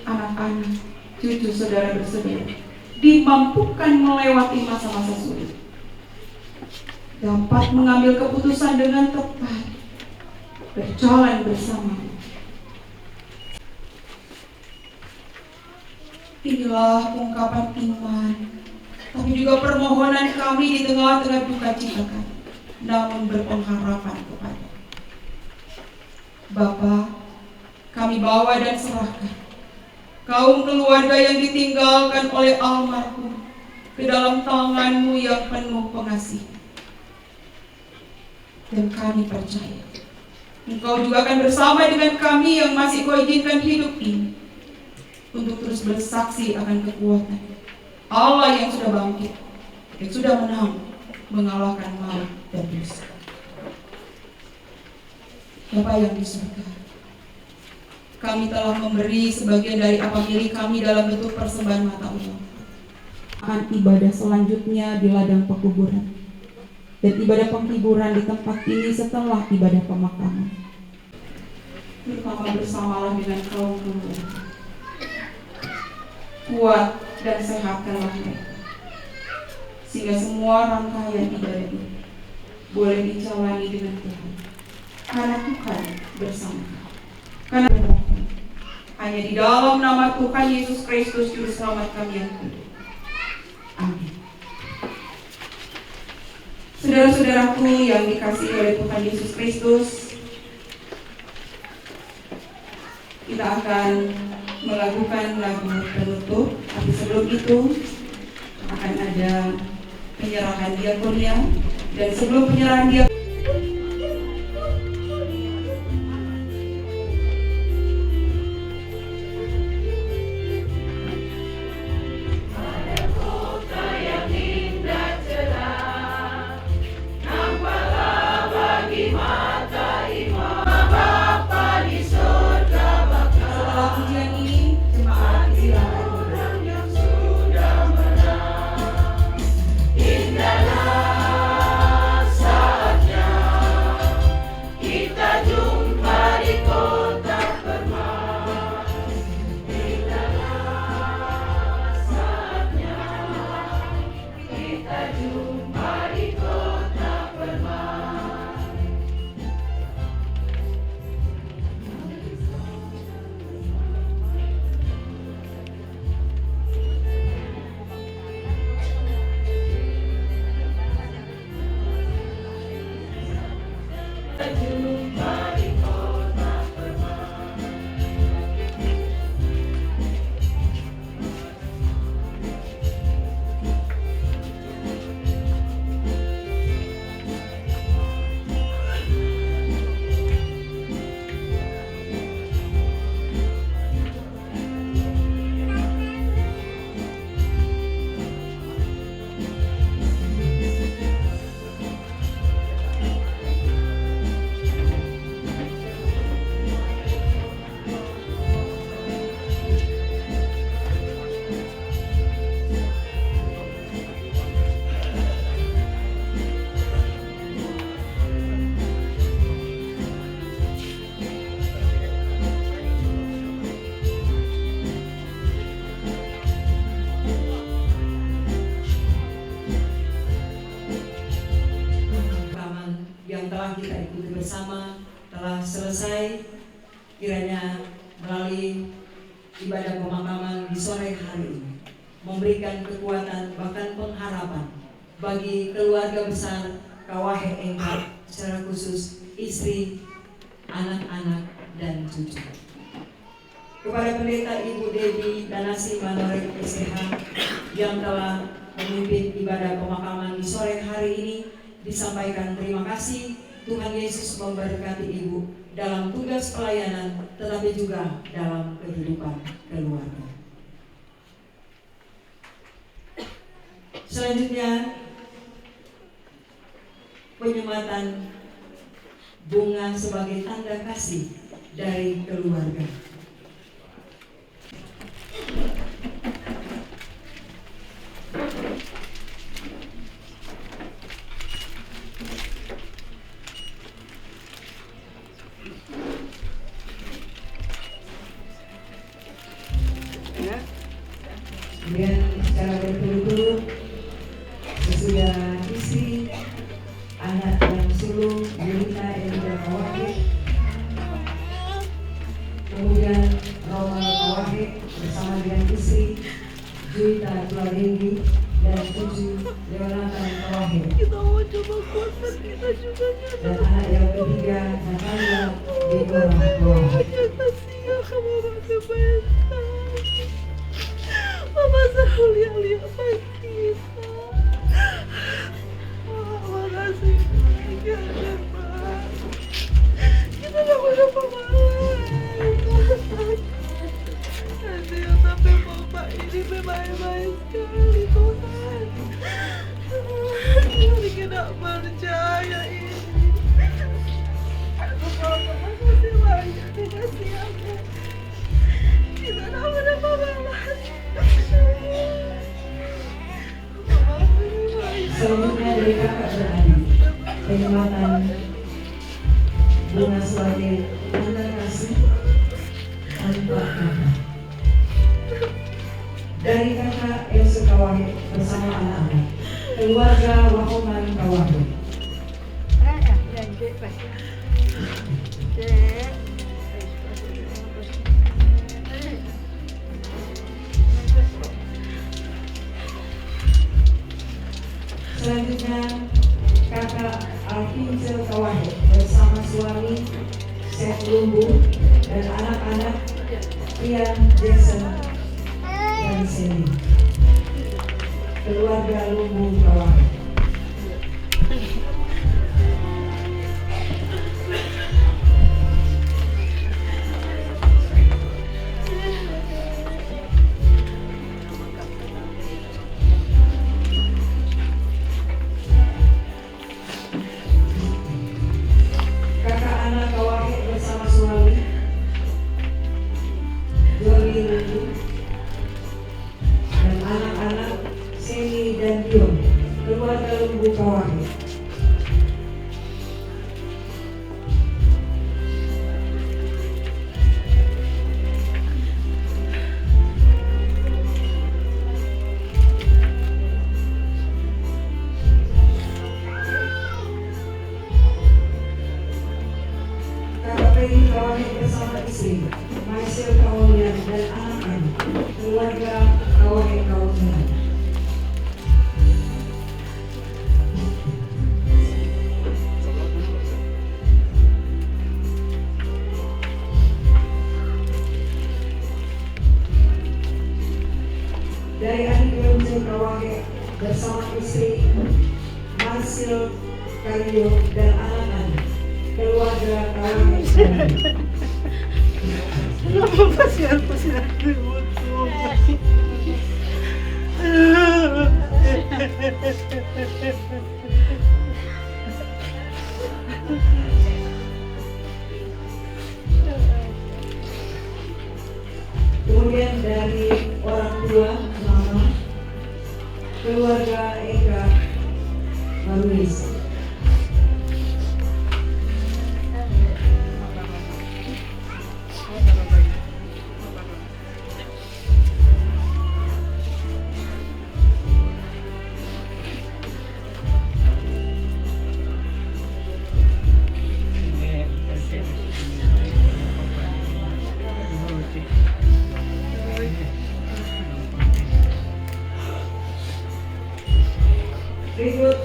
Anak-anak, cucu saudara bersaudara, dimampukan melewati masa-masa sulit. Dapat mengambil keputusan dengan tepat, berjalan bersama. Inilah ungkapan iman, tapi juga permohonan kami di tengah-tengah duka cita kami, namun berpengharapan kepada Bapa. Kami bawa dan serahkan kaum keluarga yang ditinggalkan oleh almarhum ke dalam tangan-Mu yang penuh pengasih. Dan kami percaya Engkau juga akan bersama dengan kami yang masih Kau izinkan hidup ini untuk terus bersaksi akan kekuatan Allah yang sudah bangkit, yang sudah menang, mengalahkan maut dan dosa. Bapa yang di surga, kami telah memberi sebagian dari apa milik kami dalam bentuk persembahan mata uang. Ibadah selanjutnya di ladang pekuburan dan ibadah penghiburan di tempat ini setelah ibadah pemakaman. Bersamalah dengan kaum keluarga. Kuat dan sehatkanlah mereka, sehingga semua rangkaian ibadah ini boleh dijalani dengan Tuhan, karena Tuhan bersama. Karena hanya di dalam nama Tuhan Yesus Kristus Juru Selamat kami yang hidup. Amin. Saudara-saudaraku yang dikasihi oleh Tuhan Yesus Kristus, kita akan melakukan lagu penutup, tapi sebelum itu akan ada penyerahan diakonia, dan sebelum penyerahan diakonia yang telah kita ikuti bersama telah selesai, kiranya melalui ibadah pemakaman di sore hari ini memberikan kekuatan bahkan pengharapan bagi keluarga besar Kawahe Engkar, secara khusus istri, anak-anak dan cucu. Kepada Pendeta Ibu Devi Danasi Manorek SPH yang telah memimpin ibadah pemakaman di sore hari ini, disampaikan terima kasih. Tuhan Yesus memberkati Ibu dalam tugas pelayanan, tetapi juga dalam kehidupan keluarga. Selanjutnya, penyematan bunga sebagai tanda kasih dari keluarga. Kemudian secara berturut-turut sesudah istri, anak yang sulung Yulita Elida Kawahe, kemudian Romal Kawahe bersama dengan istri Juita Tuadewi dan cucu Leonatan Kawahe, dan anak yang ketiga Natalia Deborah Kawahe. Mama selalu lihat kita. Makasih banyak ya, Pak. Kita gak boleh pemalas. Nanti yang sampai Mama ini baik-baik sekali, Tuhan. Jadi kita percaya ini. Aku mau makasih banyak, dikasih aku. Kita gak boleh pemalas. Selanjutnya dari kakak beradik. penyematan bunga sebagai tanda kasih tanpa kata dari kakak Else Kawahe bersama anak-anak keluarga Wahoman Kawahe. Selanjutnya kakak Alfincel Kawahe bersama suami Seth Lumbu dan anak-anak Ian, Jason, dan Sally. Keluarga Lumbu Kawahe. Dan anak-anak Seni dan Dion, keluarga Lumbu Kawahe. Kakak Peggy Kawahe bersama istri Marcel Kaulian dan anak-anak keluarga Kawahe Kaulian. Dari adik Yonjen Kawahe bersama istri Marcel Kario dan anak-anak keluarga Kawahe Kario. Kenapa pasien-pasien ribut? Kemudian dari orang tua mama keluarga Eka Marulis. Berikut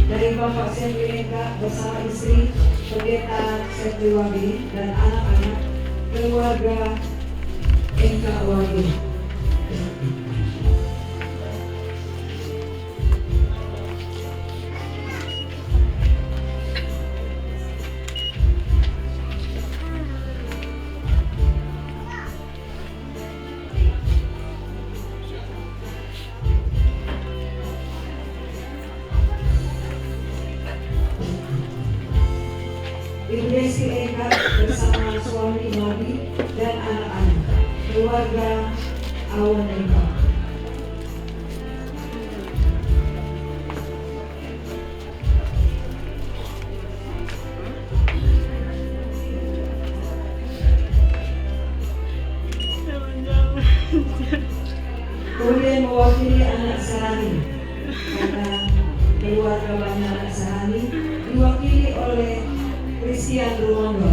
dari Bapak Sendri Eka bersama istri Pendeta Sendri Wabi dan anak-anak keluarga Eka Wabi. Ibu Desi Eka bersama suami Wabi dan anak-anak keluarga Awan Eka. Kemudian mewakili anak Sarani karena keluarga banyak anak Sarani diwakili oleh Christian Rumondo.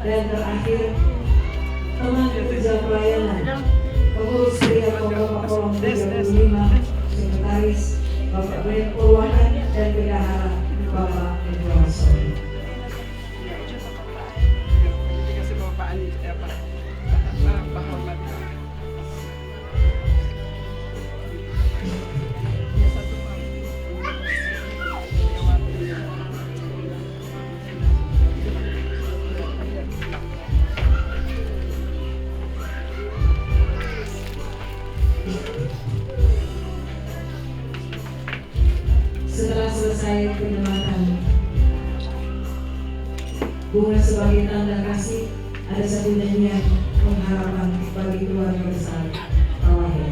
Dan terakhir teman kerja pelayanan pengurus pria Bapak Kolom 35 sekretaris Bapak Glenn Purwahan dan Setelah selesai penyematan bunga sebagai tanda kasih, ada satu nyanyian pengharapan bagi keluarga besar Kawahe.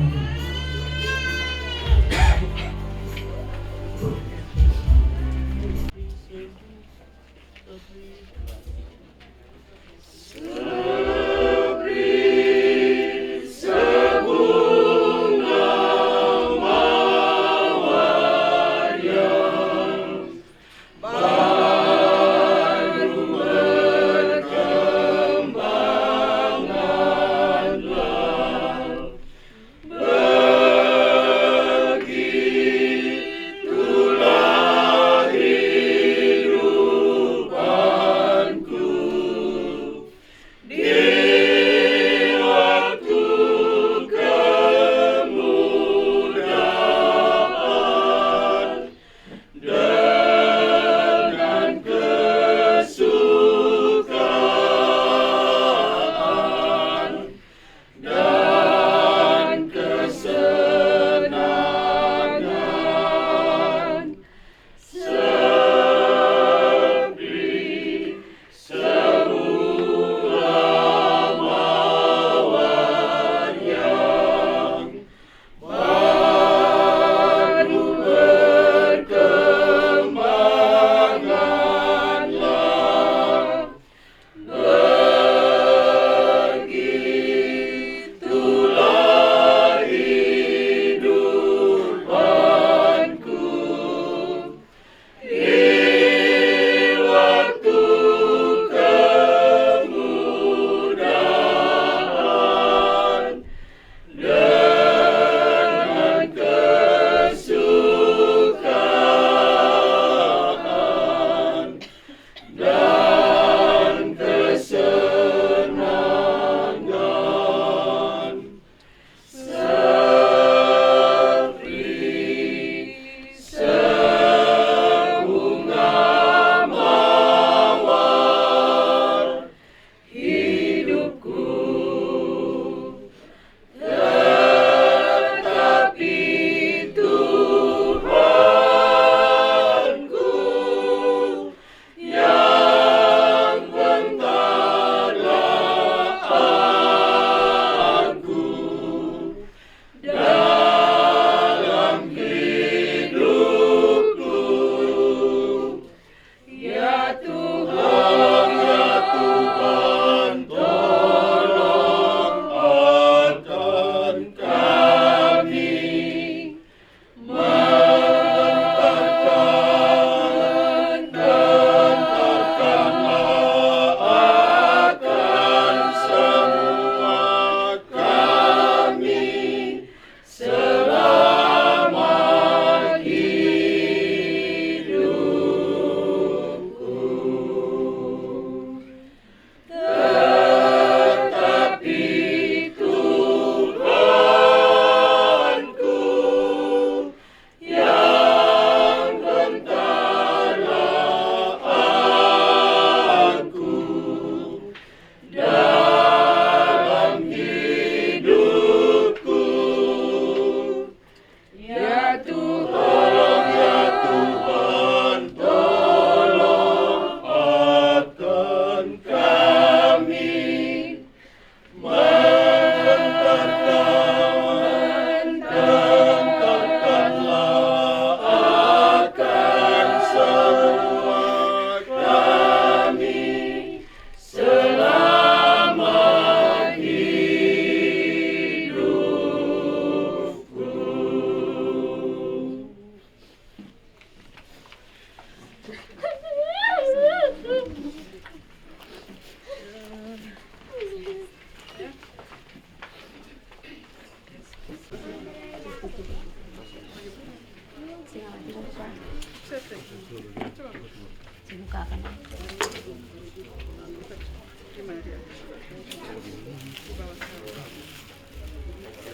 Dibukakan.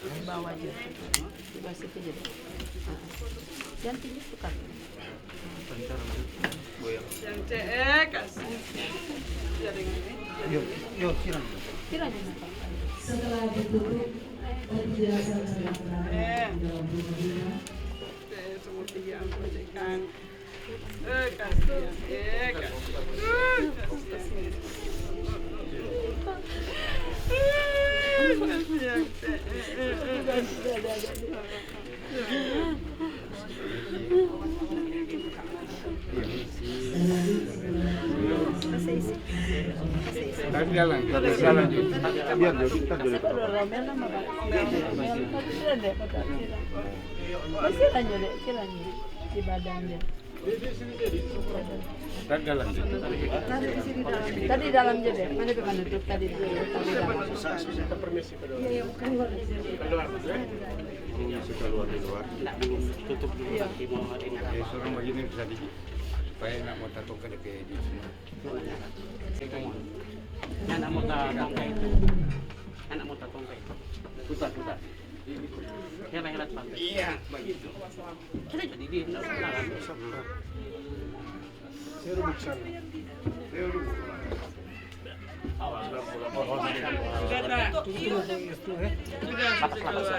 Di bawah aja. Di bawah situ jadi. Jangan tinggi suka. Yang cek kasih. Setelah ditutup Tadi dilaksanakan dalam rumah kita. Semua tiga ampunikan. Kasihan. Di badan dia. Tadi dalam jadi mana bukan tutup tadi itu tadi dalam. Kita permisi keluar. Iya, keluar di sini. Keluar. Suka keluar di luar. Tutup dulu nanti mau ini. Seorang begini bisa di supaya nak mau tato ke DP di semua. Anak mau tato itu. Anak mau tato itu. Putar. Helat pantai. Iya, begitu. Jadi dia tidak salah bersama. Saya duduk sana.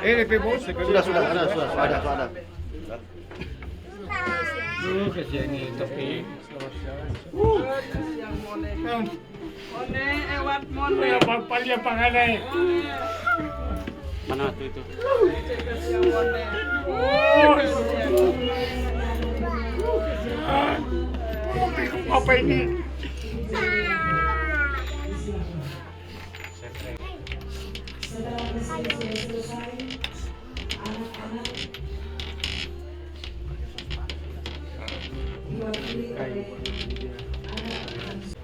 DP bos sudah ada. Kasihan ini tapi Kasihan Mone. Mone, ewat Mone. Paling panganay. Mana itu? Kasihan Mone. Apa ini? Setelah selesai, anak-anak diwakili oleh anak-anak.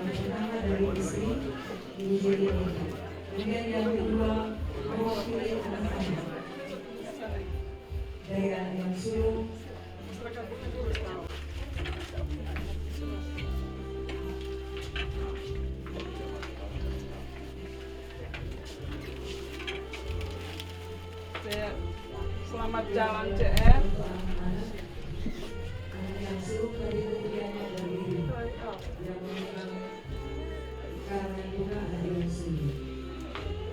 Pertama dari istri ini jadi ini. Kemudian yang kedua mewakili anak-anak. Dari anak yang sulung. Selamat jalan CR. Yang sulung dari ketiganya dari yang memang karena juga ada yang sulung.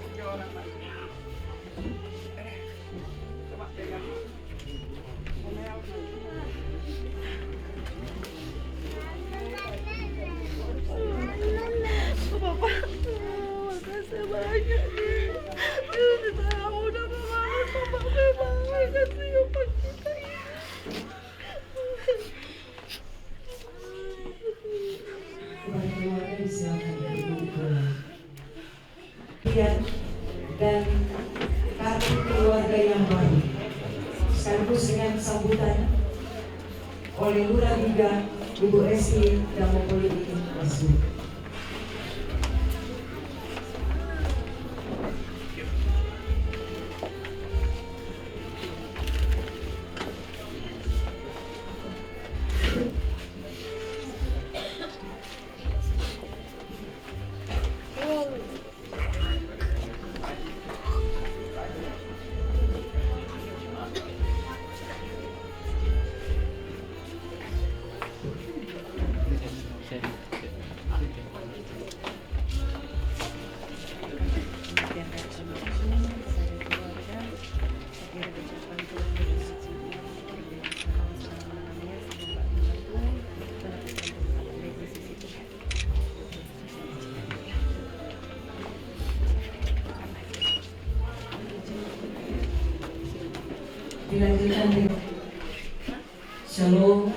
Tiga orang lagi. Coba pegang. Bapak, makasih banyak nih. Kamu udah membangun Bapak memang kasih Bapak kita ini. Kepada keluarga disilakan untuk pulang. Dan kartu keluarga yang baru, sekaligus dengan sambutan oleh Lurah Biga, Ibu Esti dan Politik Masuk. Dilanjutkan dengan Shalom.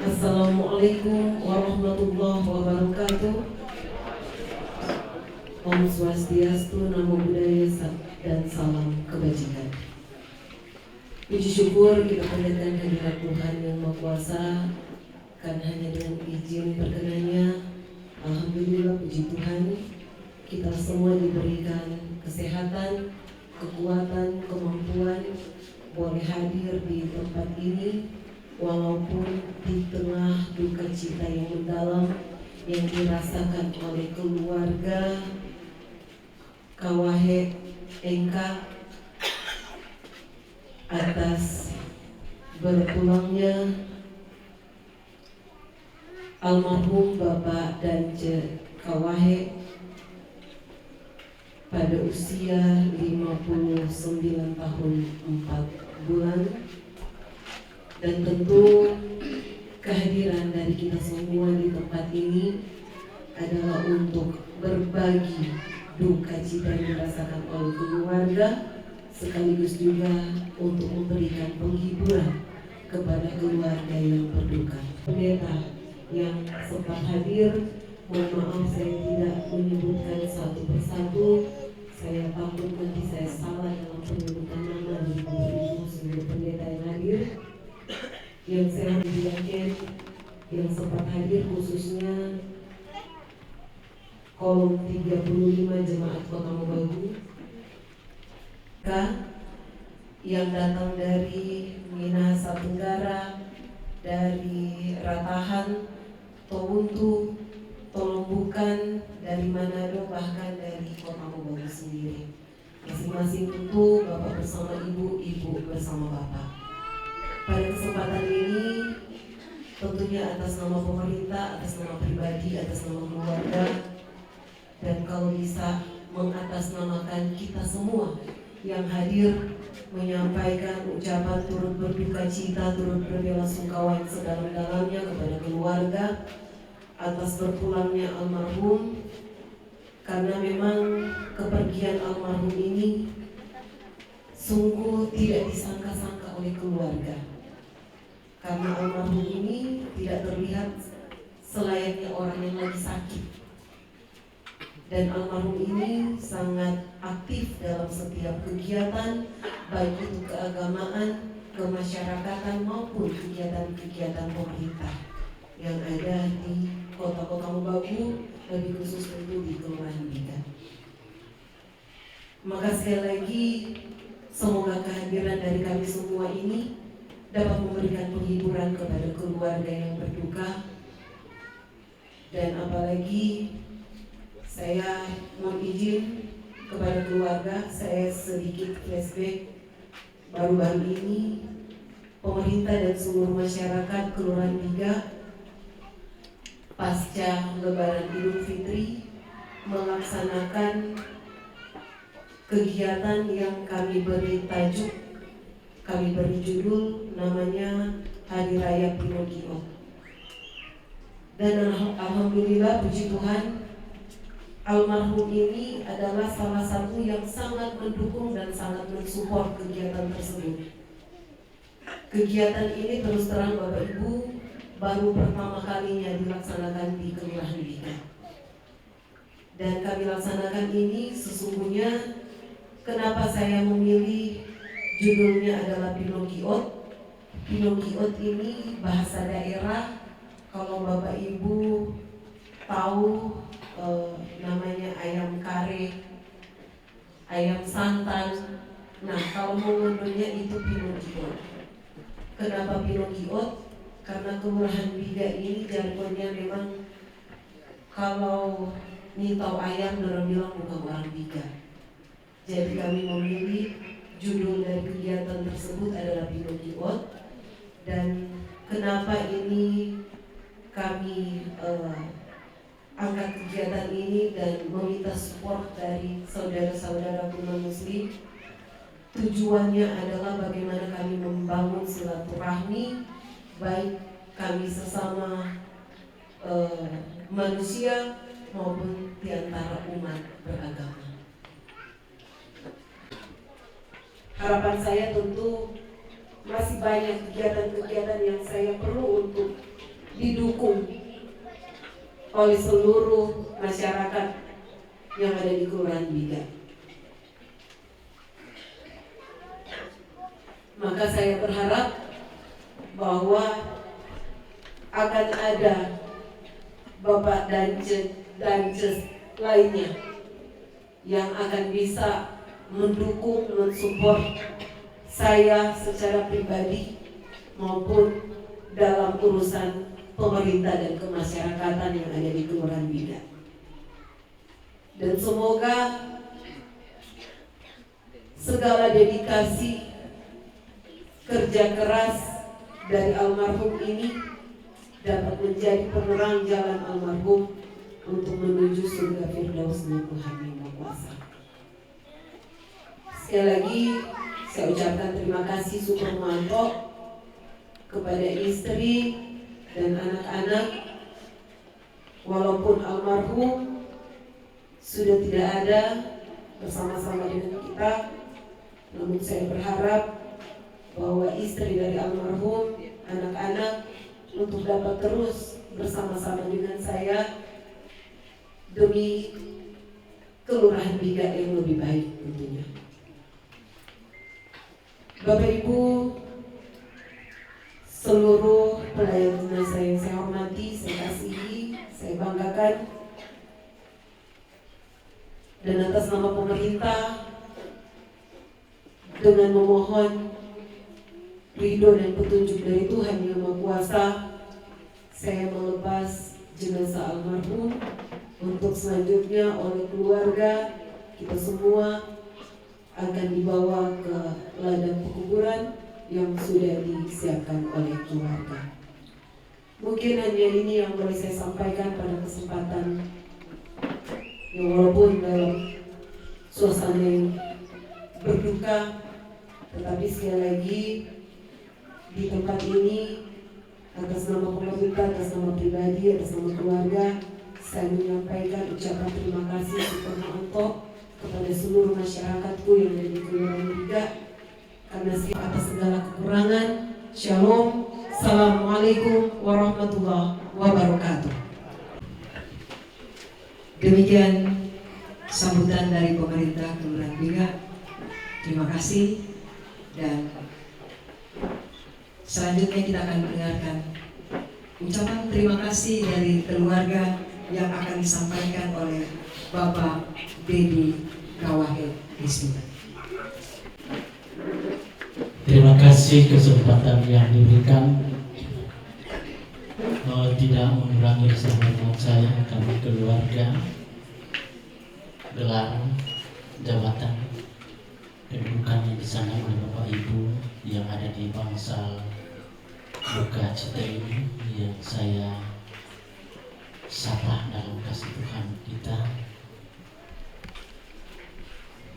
Assalamualaikum warahmatullahi wabarakatuh. Om Swastiastu, Namo Buddhaya, dan salam kebajikan. Puji syukur kita panjatkan kehadirat Tuhan yang Maha Kuasa, kan hanya dengan izin perkenannya. Alhamdulillah, puji Tuhan, kita semua diberikan kesehatan, kekuatan, kemampuan boleh hadir di tempat ini walaupun di tengah duka cita yang mendalam yang dirasakan oleh keluarga Kawahe Engka atas berpulangnya almarhum Bapak Dance Kawahe pada usia 59 tahun 4 bulan, dan tentu kehadiran dari kita semua di tempat ini adalah untuk berbagi duka cita yang dirasakan oleh keluarga, sekaligus juga untuk memberikan penghiburan kepada keluarga yang berduka. Pendeta yang sempat hadir, mohon maaf saya tidak menyebutkan satu persatu. Saya takut nanti saya salah dalam penyebutan nama dari ibu seluruh pendeta yang hadir. Yang saya yakin yang sempat hadir khususnya kolom 35 jemaat Kota Mobagu, yang datang dari Minahasa Tenggara, dari Ratahan, Towuntu, Tolombukan, dari Manado, bahkan dari Kota Mobagu sendiri. Masing-masing tentu Bapak bersama Ibu, Ibu bersama Bapak. Pada kesempatan ini tentunya atas nama pemerintah, atas nama pribadi, atas nama keluarga, dan kalau bisa mengatasnamakan kita semua yang hadir, menyampaikan ucapan turut berduka cita, turut berbelasungkawa yang sedalam-dalamnya kepada keluarga atas berpulangnya almarhum, karena memang kepergian almarhum ini sungguh tidak disangka-sangka oleh keluarga, karena almarhum ini tidak terlihat selayaknya orang yang lagi sakit. Dan almarhum ini sangat aktif dalam setiap kegiatan, baik itu keagamaan, kemasyarakatan maupun kegiatan-kegiatan pemerintah yang ada di kota-kota Mobagu, lebih khusus tentu di Kelurahan Biga. Maka sekali lagi semoga kehadiran dari kami semua ini dapat memberikan penghiburan kepada keluarga yang berduka, dan apalagi saya mohon izin kepada keluarga, saya sedikit flashback. Baru-baru ini pemerintah dan seluruh masyarakat Kelurahan Biga pasca Lebaran Idul Fitri melaksanakan kegiatan yang kami beri tajuk, kami beri judul namanya Hari Raya Pinocchio. Dan alhamdulillah, puji Tuhan, almarhum ini adalah salah satu yang sangat mendukung dan sangat mensupport kegiatan tersebut. Kegiatan ini terus terang Bapak Ibu baru pertama kalinya dilaksanakan di Kelurahan Biga. Dan kami laksanakan ini sesungguhnya, kenapa saya memilih judulnya adalah Pinocchio. Pinocchio ini bahasa daerah, kalau Bapak Ibu tahu namanya ayam kare, ayam santan. Nah, kalau mengundurnya itu Pinocchio. Kenapa Pinocchio? Karena Kelurahan Biga ini jargonnya memang kalau nyitau ayam orang bilang bukan orang Biga. Jadi kami memilih judul dari kegiatan tersebut adalah Pinocchio. Dan kenapa ini kami angkat kegiatan ini dan meminta support dari saudara-saudara umat muslim, tujuannya adalah bagaimana kami membangun silaturahmi, baik kami sesama manusia maupun di antara umat beragama. Harapan saya tentu masih banyak kegiatan-kegiatan yang saya perlu untuk didukung oleh seluruh masyarakat yang ada di Kelurahan Biga. Maka saya berharap bahwa akan ada Bapak Dances lainnya yang akan bisa mendukung, mensupport saya secara pribadi maupun dalam urusan pemerintah dan kemasyarakatan yang ada di Kelurahan Biga. Dan semoga segala dedikasi kerja keras dari almarhum ini dapat menjadi penerang jalan almarhum untuk menuju surga Firdausnya Tuhan Yang Maha Kuasa. Sekali lagi saya ucapkan terima kasih Suparmanto kepada istri dan anak-anak. Walaupun almarhum sudah tidak ada bersama-sama dengan kita, namun saya berharap bahwa istri dari almarhum, anak-anak untuk dapat terus bersama-sama dengan saya demi kelurahan Biga yang lebih baik tentunya. Bapak Ibu, seluruh pelayan jenazah yang saya hormati, saya kasihi, saya banggakan, dan atas nama pemerintah dengan memohon ridho dan petunjuk dari Tuhan Yang Maha Kuasa, saya melepas jenazah almarhum untuk selanjutnya oleh keluarga kita semua akan dibawa ke ladang pekuburan yang sudah disiapkan oleh keluarga. Mungkin hanya ini yang boleh saya sampaikan pada kesempatan yang walaupun dalam suasana yang berduka, tetapi sekali lagi di tempat ini atas nama pemerintah, atas nama pribadi, atas nama keluarga, saya menyampaikan ucapan terima kasih Suparmanto kepada seluruh masyarakatku yang ada di Kelurahan Biga karena atas segala kekurangan. Shalom, assalamualaikum warahmatullahi wabarakatuh. Demikian sambutan dari pemerintah Kelurahan Biga. Terima kasih, dan selanjutnya kita akan mendengarkan ucapan terima kasih dari keluarga yang akan disampaikan oleh Bapak Dedi Kawahe SPB. Terima kasih kesempatan yang diberikan. Tidak mengurangi rasa hormat saya kami keluarga, gelar, jabatan, kedudukan yang disandang oleh Bapak Ibu yang ada di bangsal duka cita ini, yang saya sapa dalam kasih Tuhan kita.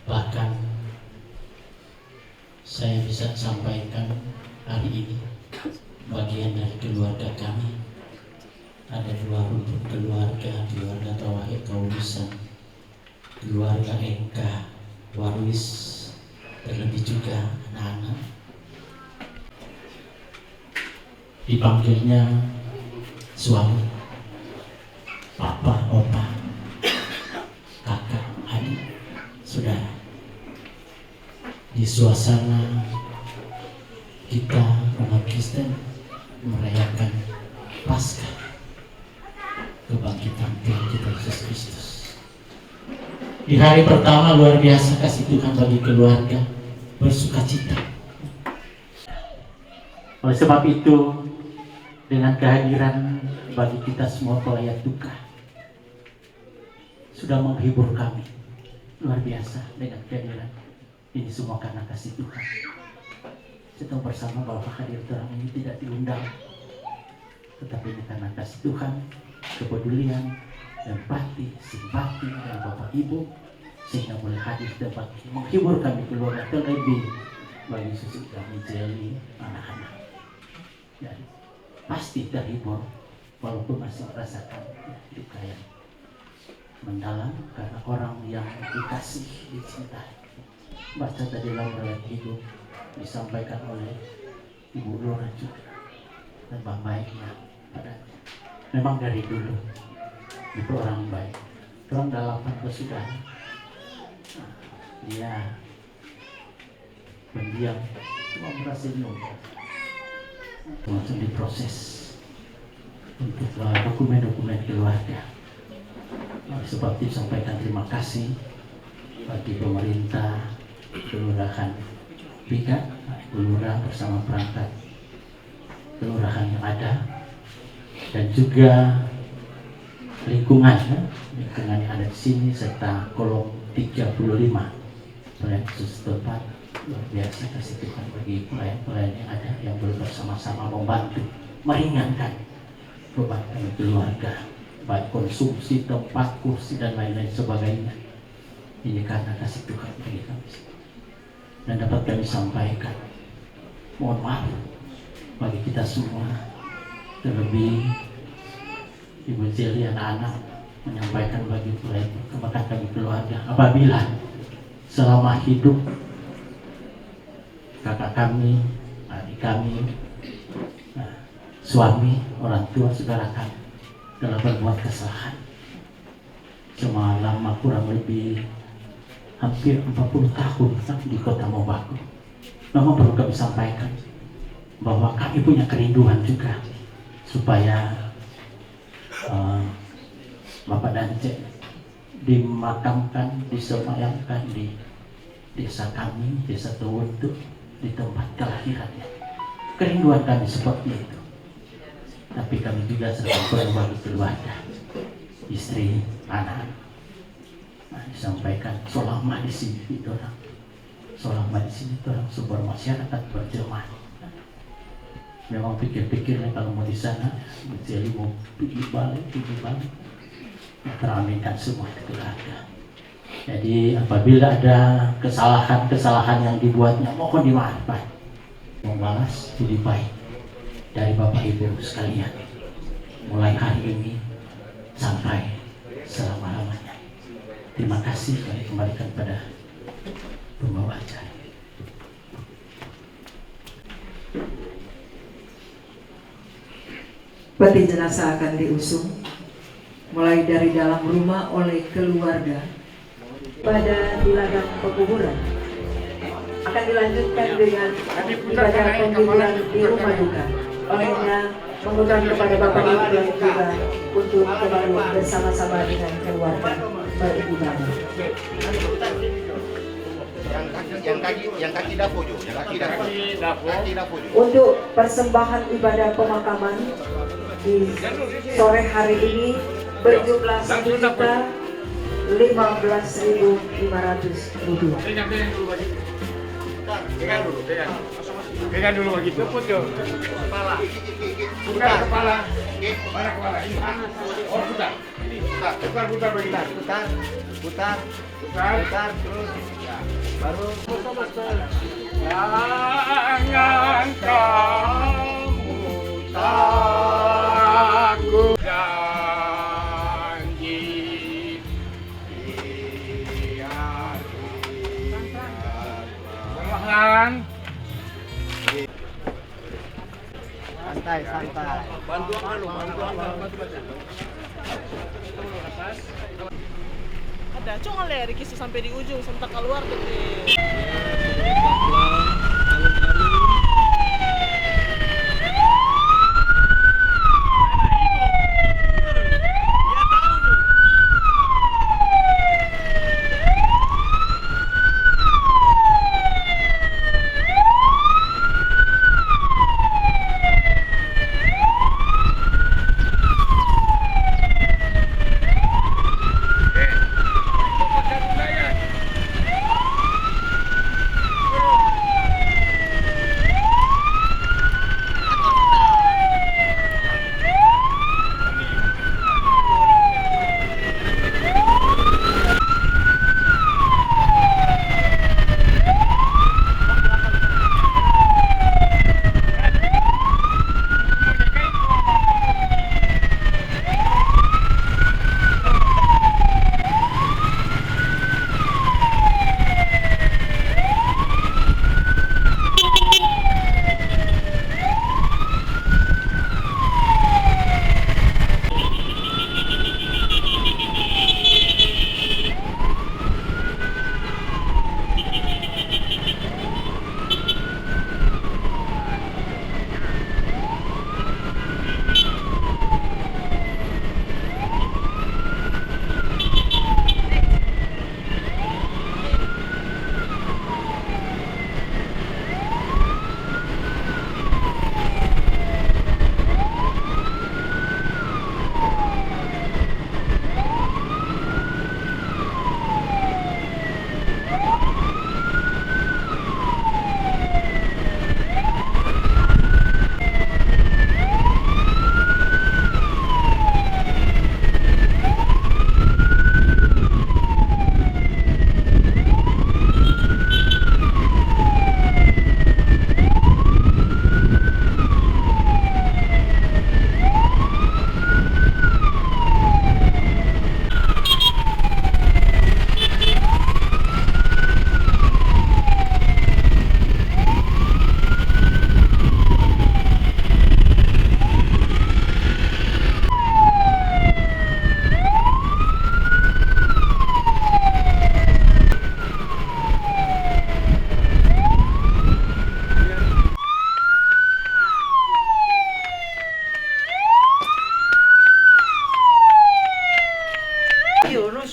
Bahkan saya bisa sampaikan hari ini bagian dari keluarga kami ada dua rumpun keluarga, keluarga Kawahe Kaulisan, keluarga Engka Warwis, terlebih juga anak-anak dipanggilnya suami, papa, opa, kakak, adik, saudara. Di suasana kita umat Kristen merayakan Paskah, kebangkitan Tuhan kita Yesus Kristus. Di hari pertama luar biasa kasih Tuhan bagi keluarga, bersukacita. Oleh sebab itu, dengan kehadiran bagi kita semua pelayat duka, sudah menghibur kami luar biasa dengan kehadiran. Ini semua karena kasih Tuhan. Kita bersama bahwa hadir terang ini tidak diundang, tetapi ini karena kasih Tuhan, kepedulian, empati, simpati dari Bapak Ibu, sehingga boleh hadir dapat menghibur kami keluarga, terlebih bagi Susi kami Jeli, anak-anak. Jadi pasti terhibur walaupun masih merasakan duka yang mendalam karena orang yang dikasih, dicintai. Baca tadi laporan hidup disampaikan oleh Ibu Lora juga tentang baiknya padanya. Memang dari dulu itu orang baik, orang dalaman bersaudara. Nah, dia pendiam, cuma merasa nyoba langsung diproses untuk dokumen-dokumen keluarga. Oleh sebab itu sampaikan terima kasih bagi pemerintah Kelurahan Biga, Kelurahan bersama perangkat kelurahan yang ada, dan juga lingkungan yang ada di sini, serta kolom 35 pelayan khusus tempat. Luar biasa kasih Tuhan bagi pelayan-pelayan yang ada yang boleh bersama-sama membantu meringankan beban kami keluarga, baik konsumsi, tempat, kursi, dan lain-lain sebagainya. Ini karena kasih Tuhan bagi kami. Dan dapat kami sampaikan, mohon maaf bagi kita semua, terlebih Ibu Jeli anak-anak menyampaikan bagi kepada kami keluarga, apabila selama hidup kakak kami, adik kami, suami, orang tua, saudara kami telah berbuat kesalahan selama kurang lebih hampir 40 tahun di Kota Mobagu. Memang perlu kami sampaikan bahwa kami punya kerinduan juga supaya Bapak Dance dimakamkan, disemayamkan di desa kami, desa Towontu, di tempat kelahirannya. Kerinduan kami seperti itu. Tapi kami juga sedang berbagi keluarga, istri, anak. Nah, disampaikan selama di sini orang, selama di sini orang sumber masyarakat berjemaah. Memang pikir-pikirnya kalau mau di sana, jadi mau pergi balik, teraminkan semua itu keluarga. Jadi apabila ada kesalahan-kesalahan yang dibuatnya, mohon dimaafkan. Membalas budi baik dari Bapak Ibu sekalian, mulai hari ini sampai selama-lamanya. Terima kasih, kami kembalikan pada pembawa acara. Peti jenazah akan diusung mulai dari dalam rumah oleh keluarga pada di ladang pekuburan. Akan dilanjutkan dengan ibadah pembuburan di rumah duka. Olehnya memohon kepada Bapak Ibu dan juga untuk kembali bersama-sama dengan keluarga beribadah. Yang kaki dapojo, Untuk persembahan ibadah pemakaman di sore hari ini berjumlah 1.015.500 rupiah. Pegang dulu begitu. Kepala. Kepala. Mana kepala? Ini. Oh, putar. Putar begitu. Putar terus. Ya, baru jangan kamu takut janji perlahan. Santai. Bantuan. Ada cuma leri kisah sampai di ujung sampai keluar tuh.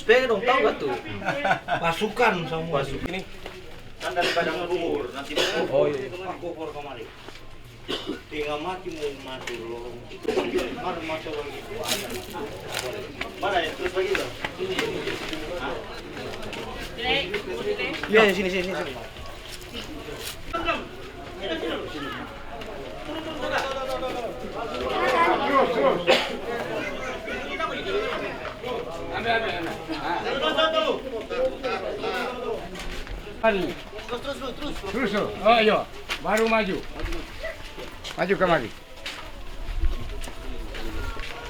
SPG dong, tahu gak tuh? Pasukan semua. Pasukan ini kan dari padang luhur nanti. Oh iya. Aku keluar kemari. Tinggal mati mau mati lorong. Mari masuk lagi. Mana ya terus lagi dong? Iya sini. Terus. Oh iya, baru maju. Maju kemari.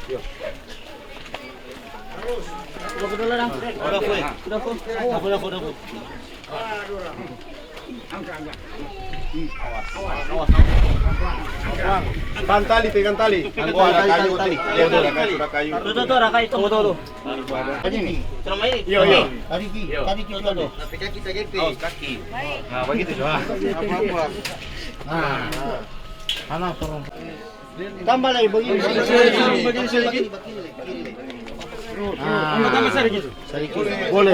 Udah. Awas. Pegang tali. Ada kayu. Tuh, ada kayu. Tunggu. Tadi nih. Selama ini. Iya. Tadi kita tuh. Tapi kaki kita gede. Oh, kaki. Nah, begitu juga. Apa-apa. Nah. Anak tolong. Tambah lagi begini. Begini. Tambah sedikit. Boleh.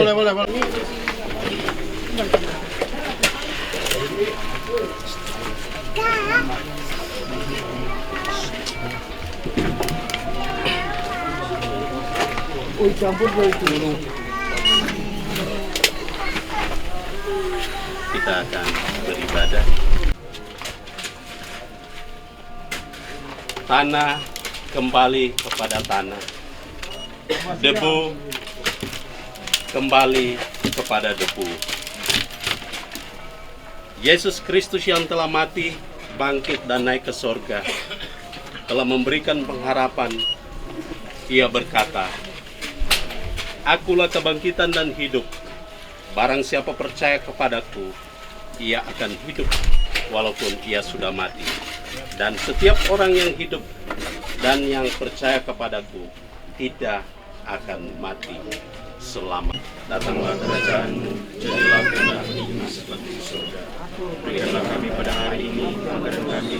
Campur itu dulu. Kita akan beribadah. Tanah kembali kepada tanah. Debu kembali kepada debu. Yesus Kristus yang telah mati, bangkit dan naik ke sorga, telah memberikan pengharapan. Ia berkata, "Akulah kebangkitan dan hidup. Barang siapa percaya kepadaku, ia akan hidup walaupun ia sudah mati. Dan setiap orang yang hidup dan yang percaya kepadaku tidak akan mati selama." Datanglah kerajaanmu, jadilah kehendakmu seperti di surga. Berikanlah kami pada hari ini makanan kami,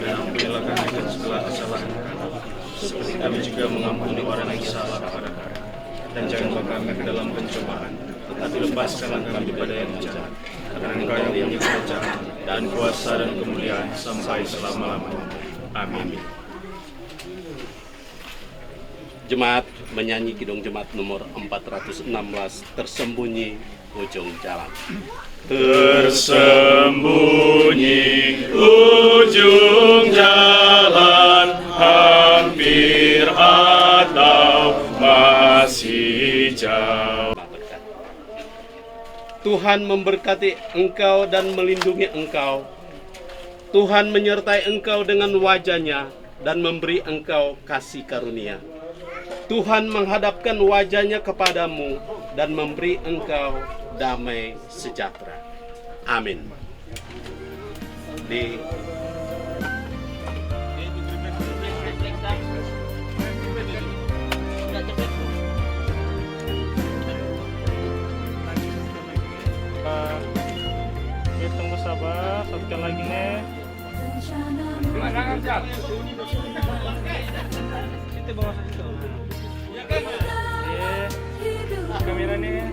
dan ampunilah kami akan segala kesalahan kami, seperti kami juga mengampuni orang yang salah kepada kami. Dan jangan bawa kami ke dalam pencobaan, tetapi lepaskanlah kami pada yang jahat. Karena Engkau yang punya kerajaan dan kuasa dan kemuliaan sampai selama-lamanya. Amin. Jemaat menyanyi Kidung Jemaat nomor 416, Tersembunyi Ujung Jalan. Tersembunyi ujung jalan, hampir atau masih jauh. Tuhan memberkati engkau dan melindungi engkau. Tuhan menyertai engkau dengan wajah-Nya dan memberi engkau kasih karunia. Tuhan menghadapkan wajah-Nya kepadamu dan memberi engkau damai sejahtera. Amin. Tunggu sabar, satukan lagi nih. Situ bawah situ. Kamera nih.